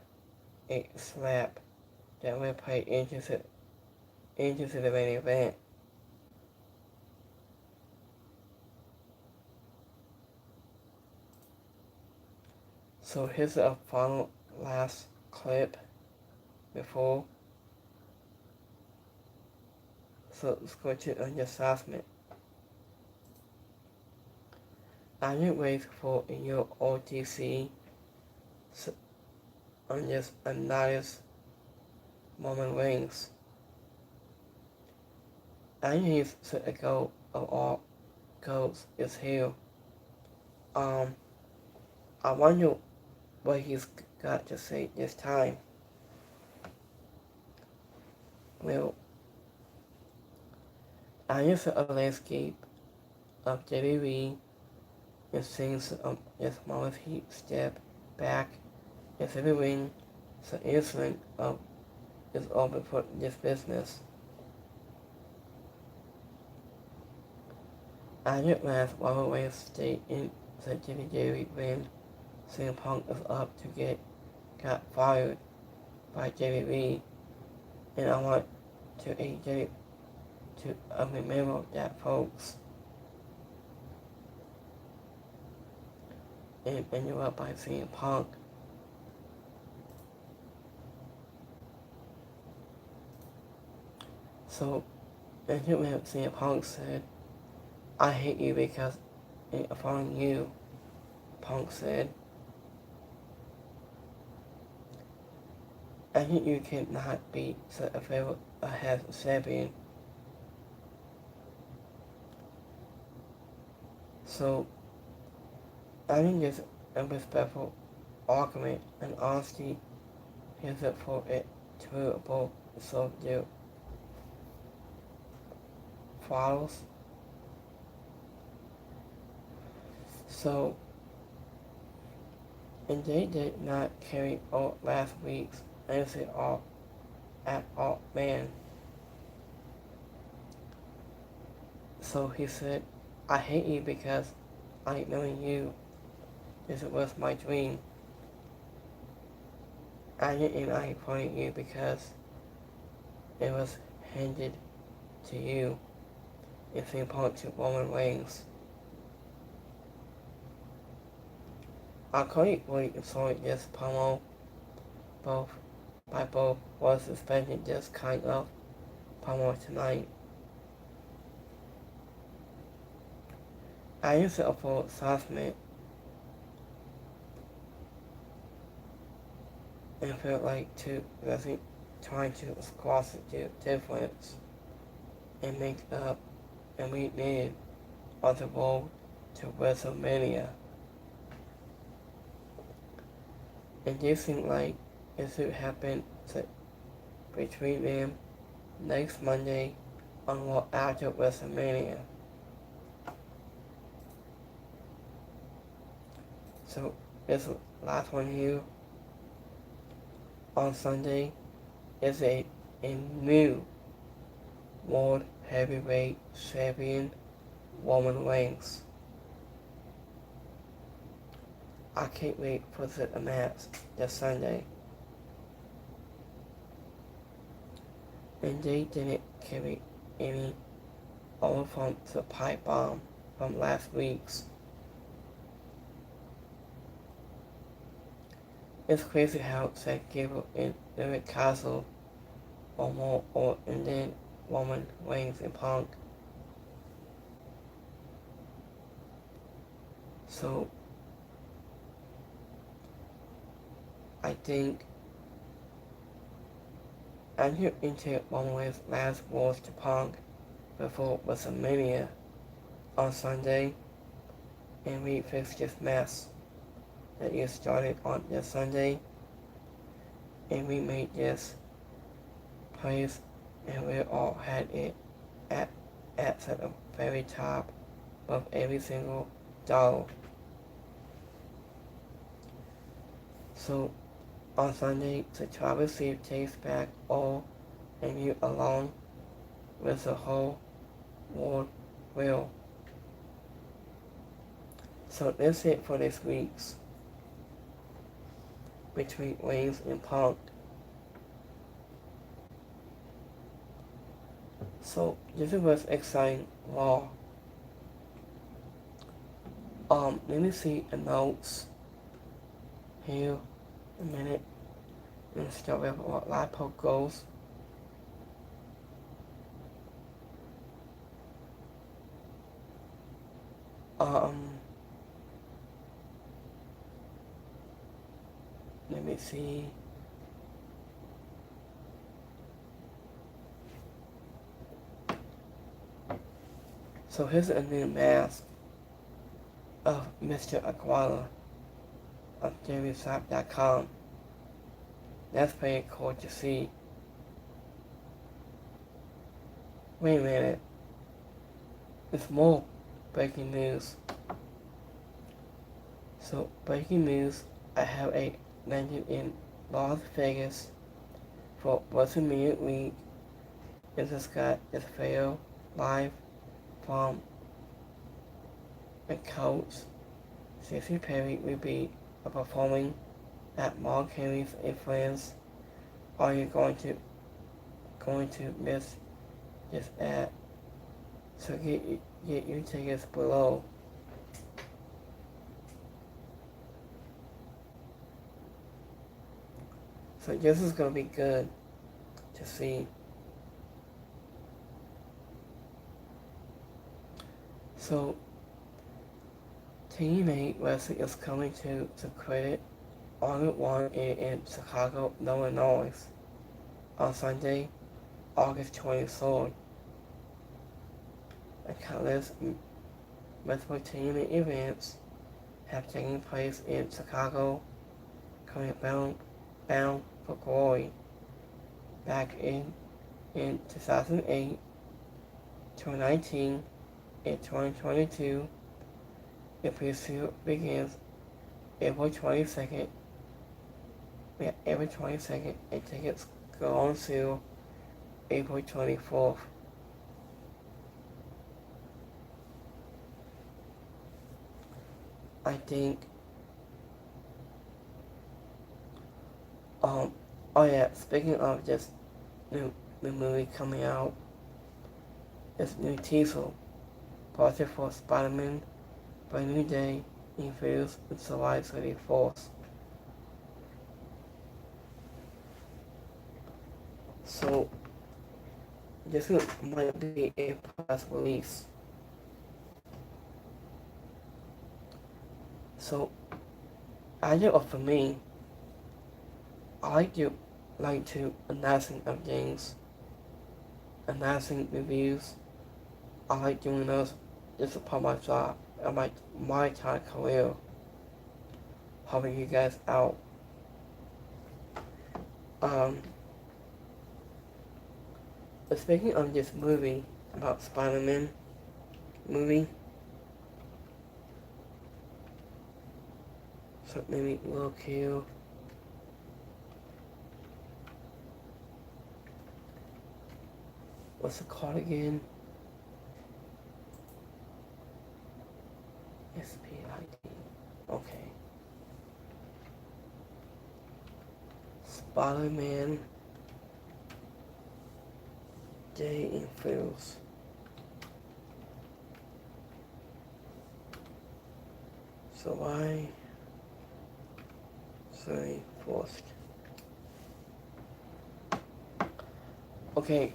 a slap that would play into the main event. So here's a final last clip before. So let's go to an assessment. I didn't wait for your OTC on this analysis Roman Reigns. I need to go of all goals is here. I wonder what he's got to say this time. Well, I use a landscape of WWE and things as long as he step back into the ring, the incident of is open for this business. After last Waterway State in Jimmy Jerry when CM Punk is up to got fired by Jerry Lee, and I want to remember that, folks. And interrupt by CM Punk. So, interrupt CM Punk said, "I hate you because I'm following you." Punk said, "I think you cannot be such a favorite as a champion." So, I think this a respectful argument and honesty is it for it to both so their follows. So, and they did not carry out last week's answer at all man. So he said, "I hate you because I knowing you is it was my dream. I didn't I appointed you because it was handed to you. It's important to Roman Reigns. I quite really enjoyed this promo. Both was expecting this kind of promo tonight. I used to upload assessment and felt like trying to squash the difference and make up and we needed on the road to WrestleMania. And this seemed like it should happen between them next Monday on Raw after WrestleMania. So this last one here on Sunday is a new World Heavyweight Champion, Roman Reigns. I can't wait for the match this Sunday. And they didn't carry any over from the pipe bomb from last week's. It's crazy how Zack Gable and Eric Castle and then Roman Reigns and Punk. So I think I'm here into Roman Reigns' last words to Punk before WrestleMania on Sunday, and we fix this mess that you started on this Sunday, and we made this place, and we all had it at the very top of every single dollar. So on Sunday, the Travis Steve takes back all, and you along with the whole world will. So that's it for this week's between Reigns and Punk. So this was exciting Raw. Let me see the notes here a minute and start with what live poke goes. Let me see. So here's a new mask of Mr. Aquila of JavyShop.com. That's pretty cool to see. Wait a minute. It's more breaking news. So breaking news, I have a landed in Las Vegas for WrestleMania week. This Scott is Fail live from the coach. Stacey Perry will be performing at Mark Henry's and Friends. Are you going to miss this ad? So get your tickets below. So this is gonna be good to see. So TNA Wrestling is coming to Credit August 1 in Chicago, Illinois on Sunday, August 23rd. Countless multiple TNA events have taken place in Chicago, coming bound for glory. Back in 2008, 2019, and 2022, the pursuit begins April 22nd. April 22nd, and tickets go on sale April 24th. I think, oh yeah, speaking of this new movie coming out, this new teaser, project for Spider-Man, Brand New Day, introduced on July 34th. So, this might be a press release. So, either for me, I like to announcing of things, announcing reviews. I like doing those. This is part of my job. I like my kind of career. Helping you guys out. But speaking of this movie about Spider-Man movie, so maybe look here. What's it called again? SPID. Okay. Spider-Man Day in Fields. So I say first. Okay.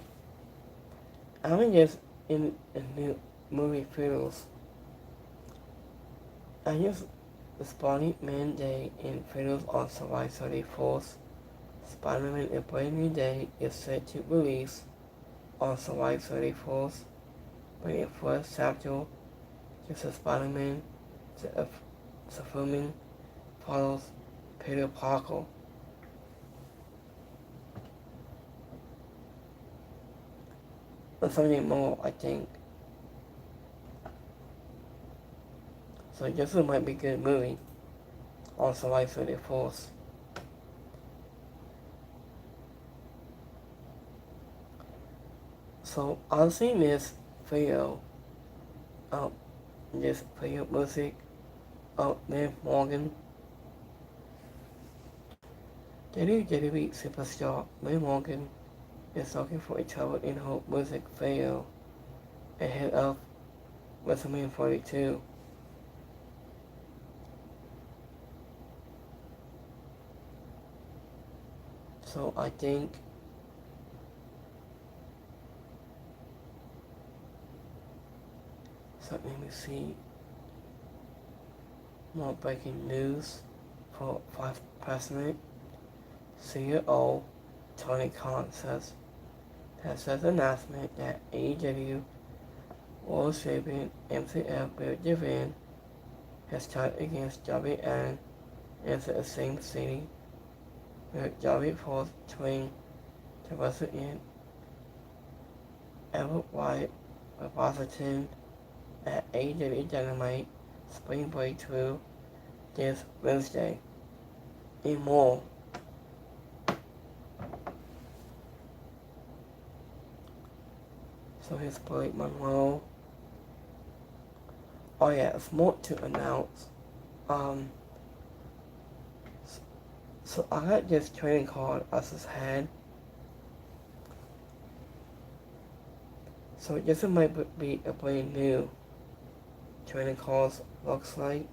I'm just in the movie Fields. I just the Spider-Man Day in Fields on July 34th. Spider-Man A Brand New Day is set to release on July 34th, when the first chapter, just as Spider-Man, the filming follows Peter Parker. But something more, I think. So this might be a good movie on July 34th. So I've seen this video, this video music of Liv Morgan. WWE superstar Liv Morgan is looking for a trouble in her music video ahead of WrestleMania 42. So I think so let me see more breaking news for Vice President. CEO Tony Khan has an announcement that AEW World Champion MJF Bill Devin has tied against WN into the same city where W Force trained to wrestle in Albert White with Washington at AEW Dynamite Spring Breakthrough this Wednesday. And more. So here's Blake Monroe. Oh yeah, it's more to announce. Um, so I got this trading card as his head. So this might be a brand new trading cards looks like.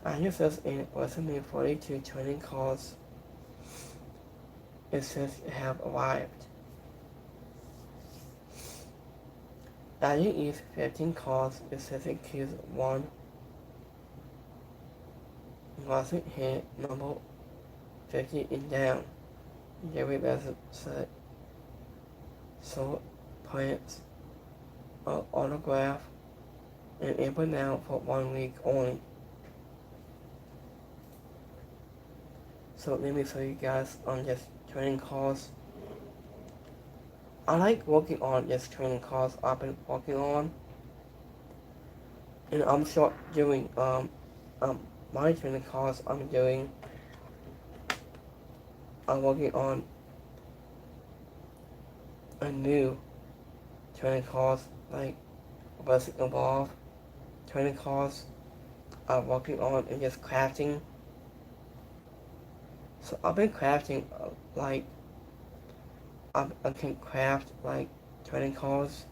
I just says in WrestleMania 42 trading cards. It says have arrived. Adding each 15 cards, it says it includes one wasn't hit number 50 and down. Jerry Bassett said. So plants, autograph, and input now for 1 week only. So let me show you guys on this training cards. I like working on this training cards I've been working on. And I'm start doing my training cards I'm working on a new training cards like Basic Evolve training cards I'm working on and just crafting. So I've been crafting like I can craft like trading cards.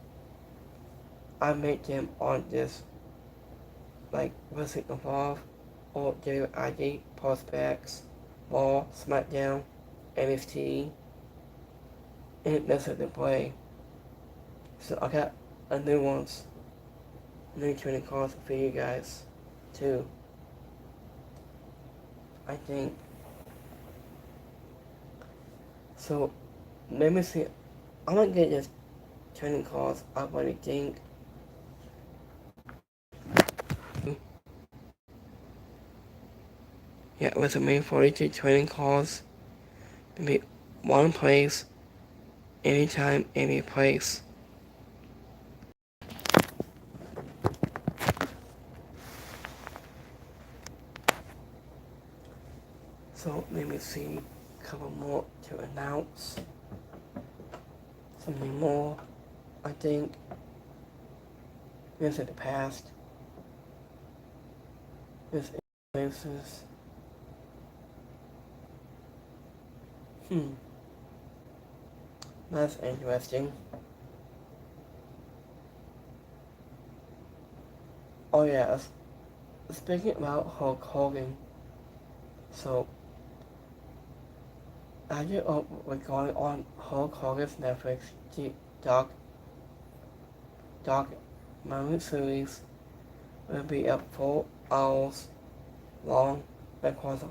I make them on this like Basic Evolve or WID, Prospects, Raw, SmackDown, NXT, and that's at the play. So I got a new trading cards for you guys too. I think. So let me see. I'm gonna get this trading cards I really think. Yeah, with the main 42 trading cards. Maybe one place, anytime, any place. So let me see a couple more to announce. Something more, I think. This is the past. This is that's interesting. Oh yeah, speaking about Hulk Hogan, so regarding on Hulk Hogan's Netflix doc documentary series will be up 4 hours long, across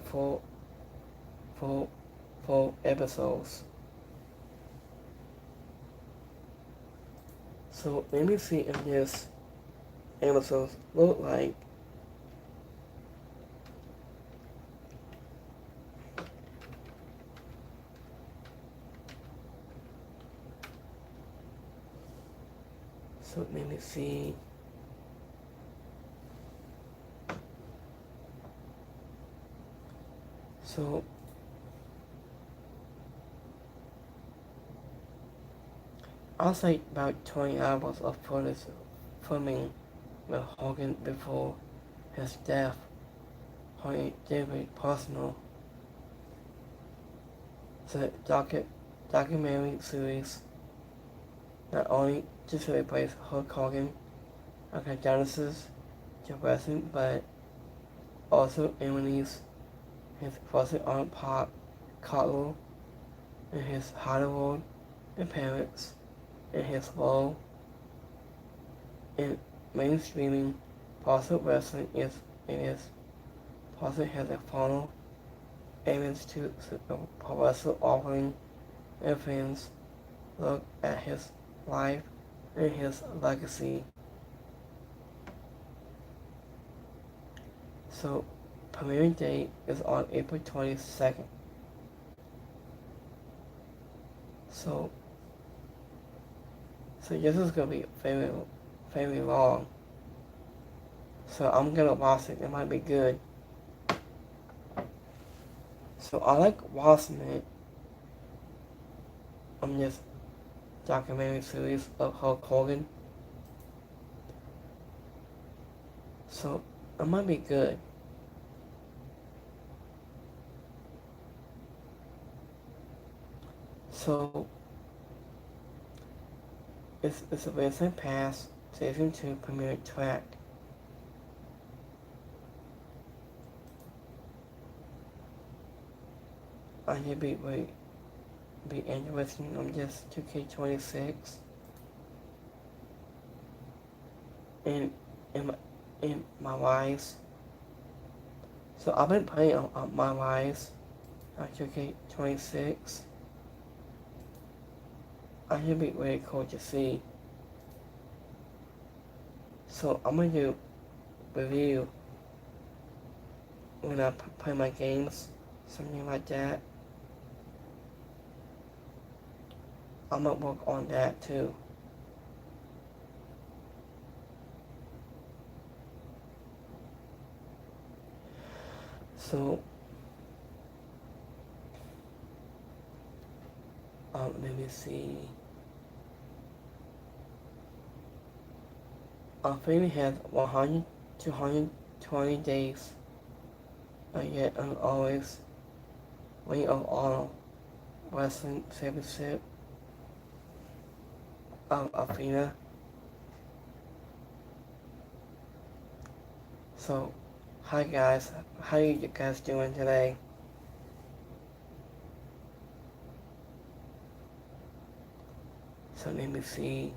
four episodes. So let me see if this episodes look like. So let me see. So I'll say about 20 hours of footage filming with Hogan before his death. Hogan very personal. The documentary series not only to celebrate Hulk Hogan and Genesis to wrestling, but also emulates his first on Pop, Carlo, and his Hollywood appearance, and his role in mainstreaming Paso wrestling Paso has a funnel aims to Paso offering and fans look at his life and his legacy. So premiering date is on April 22nd. So this is gonna be very long. So I'm gonna watch it. It might be good. So I like watching it. I'm just documentary series of Hulk Hogan. So it might be good. So it's a Wrestling Pass Season 2 premiere track. I should be interesting on just 2K26 in my Rise. So I've been playing on my Rise on 2K26. I should be really cool to see. So I'm gonna do review when I play my games, something like that. I'm gonna work on that too. So, let me see. Our family has 100 to 120 days, yet I'm always Ring of Honor Wrestling Championship of Athena. So, hi guys, how are you guys doing today? So let me see.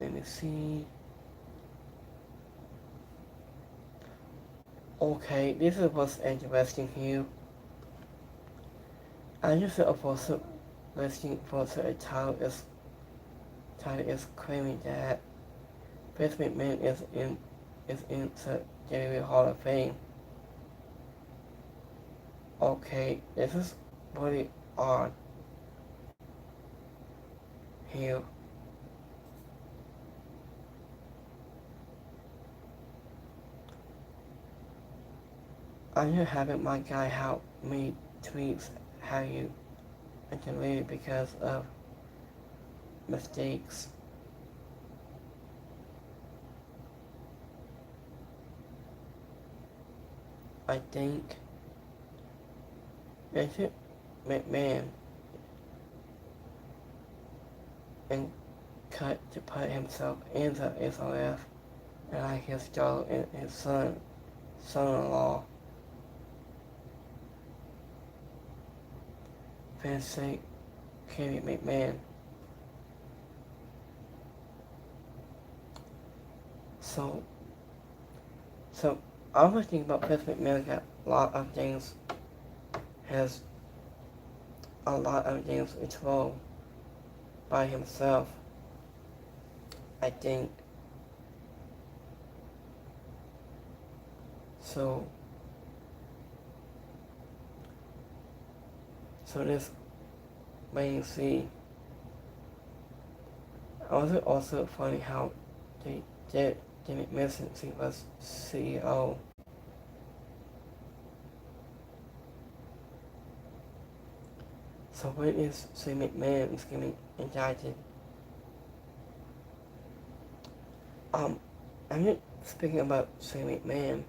Let me see. Okay, this is what's interesting here. I just supposed to listing for the title is claiming that Vince McMahon is in the WWE Hall of Fame. Okay, this is really odd here. I'm just having my guy help me tweets how you deleted because of mistakes. I think Vince McMahon and cut to put himself in the SLF and like his daughter and his son-in-law. Vince Kerry McMahon. So I was thinking about Vince McMahon got a lot of things, has a lot of things controlled by himself. I think. So this wait and see. Also funny how they did didn't miss it since he was CEO. So when is Shane McMahon is getting indicted? I'm not speaking about Shane McMahon.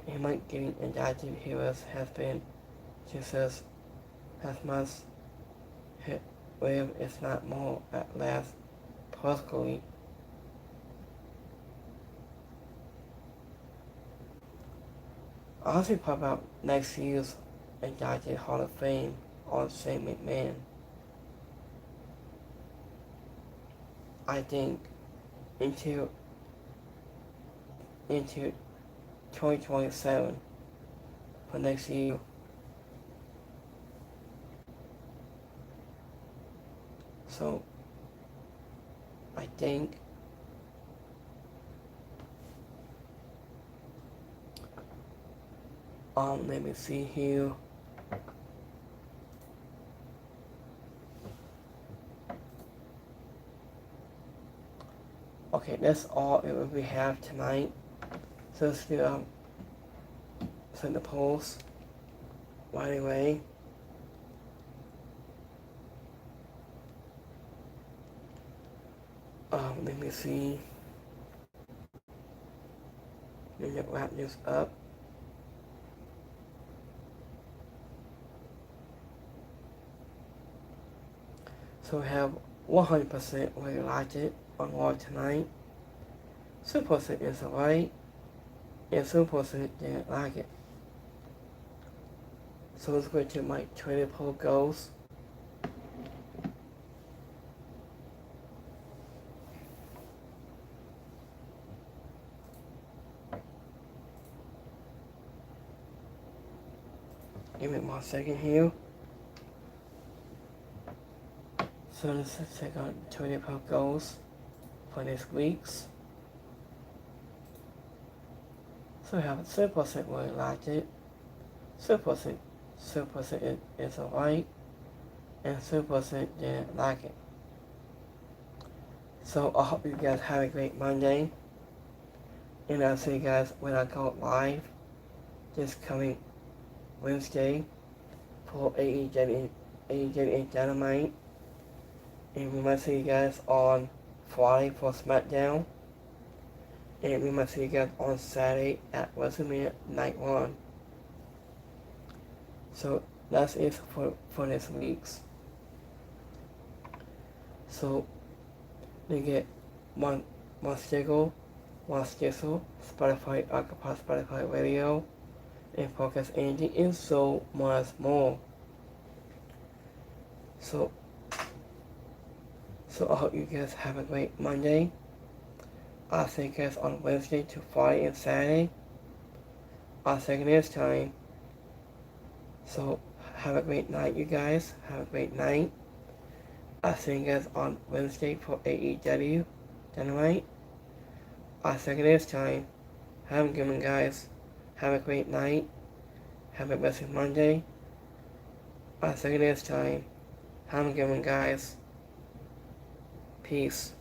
He might get indicted. He has been just as much live, if not more, at last politically. I also talk about next year's indicted Hall of Fame on Shane McMahon. I think into 2027 for next year. So I think let me see here. Okay, that's all it we have tonight. So let's do send the polls right away. Let me see. Let me wrap this up. So we have 100% really liked it on Raw tonight. 2% is alright, and 2% didn't like it. So let's go to my Twitter poll goals. Give me 1 second here. So let's check out Twitter poll goals for this week's. So we have 3% really liked it, 3% is alright, and 3% didn't like it. So I hope you guys have a great Monday, and I'll see you guys when I go live this coming Wednesday for AEW Dynamite, and we might see you guys on Friday for SmackDown, and we might see you guys on Saturday at WrestleMania Night 1. So that's it for this week's. So you get one Stiggle, Spotify, Acapella, Spotify Radio, and Podcast Energy, and so much more. So I hope you guys have a great Monday. I'll see you guys on Wednesday to Friday and Saturday. I'll see you next time. So have a great night, you guys. Have a great night. I'll see you guys on Wednesday for AEW Dynamite. I'll see you next time. Have a good one, guys. Have a great night. Have a blessed Monday. I'll see you next time. Have a good one, guys. Peace.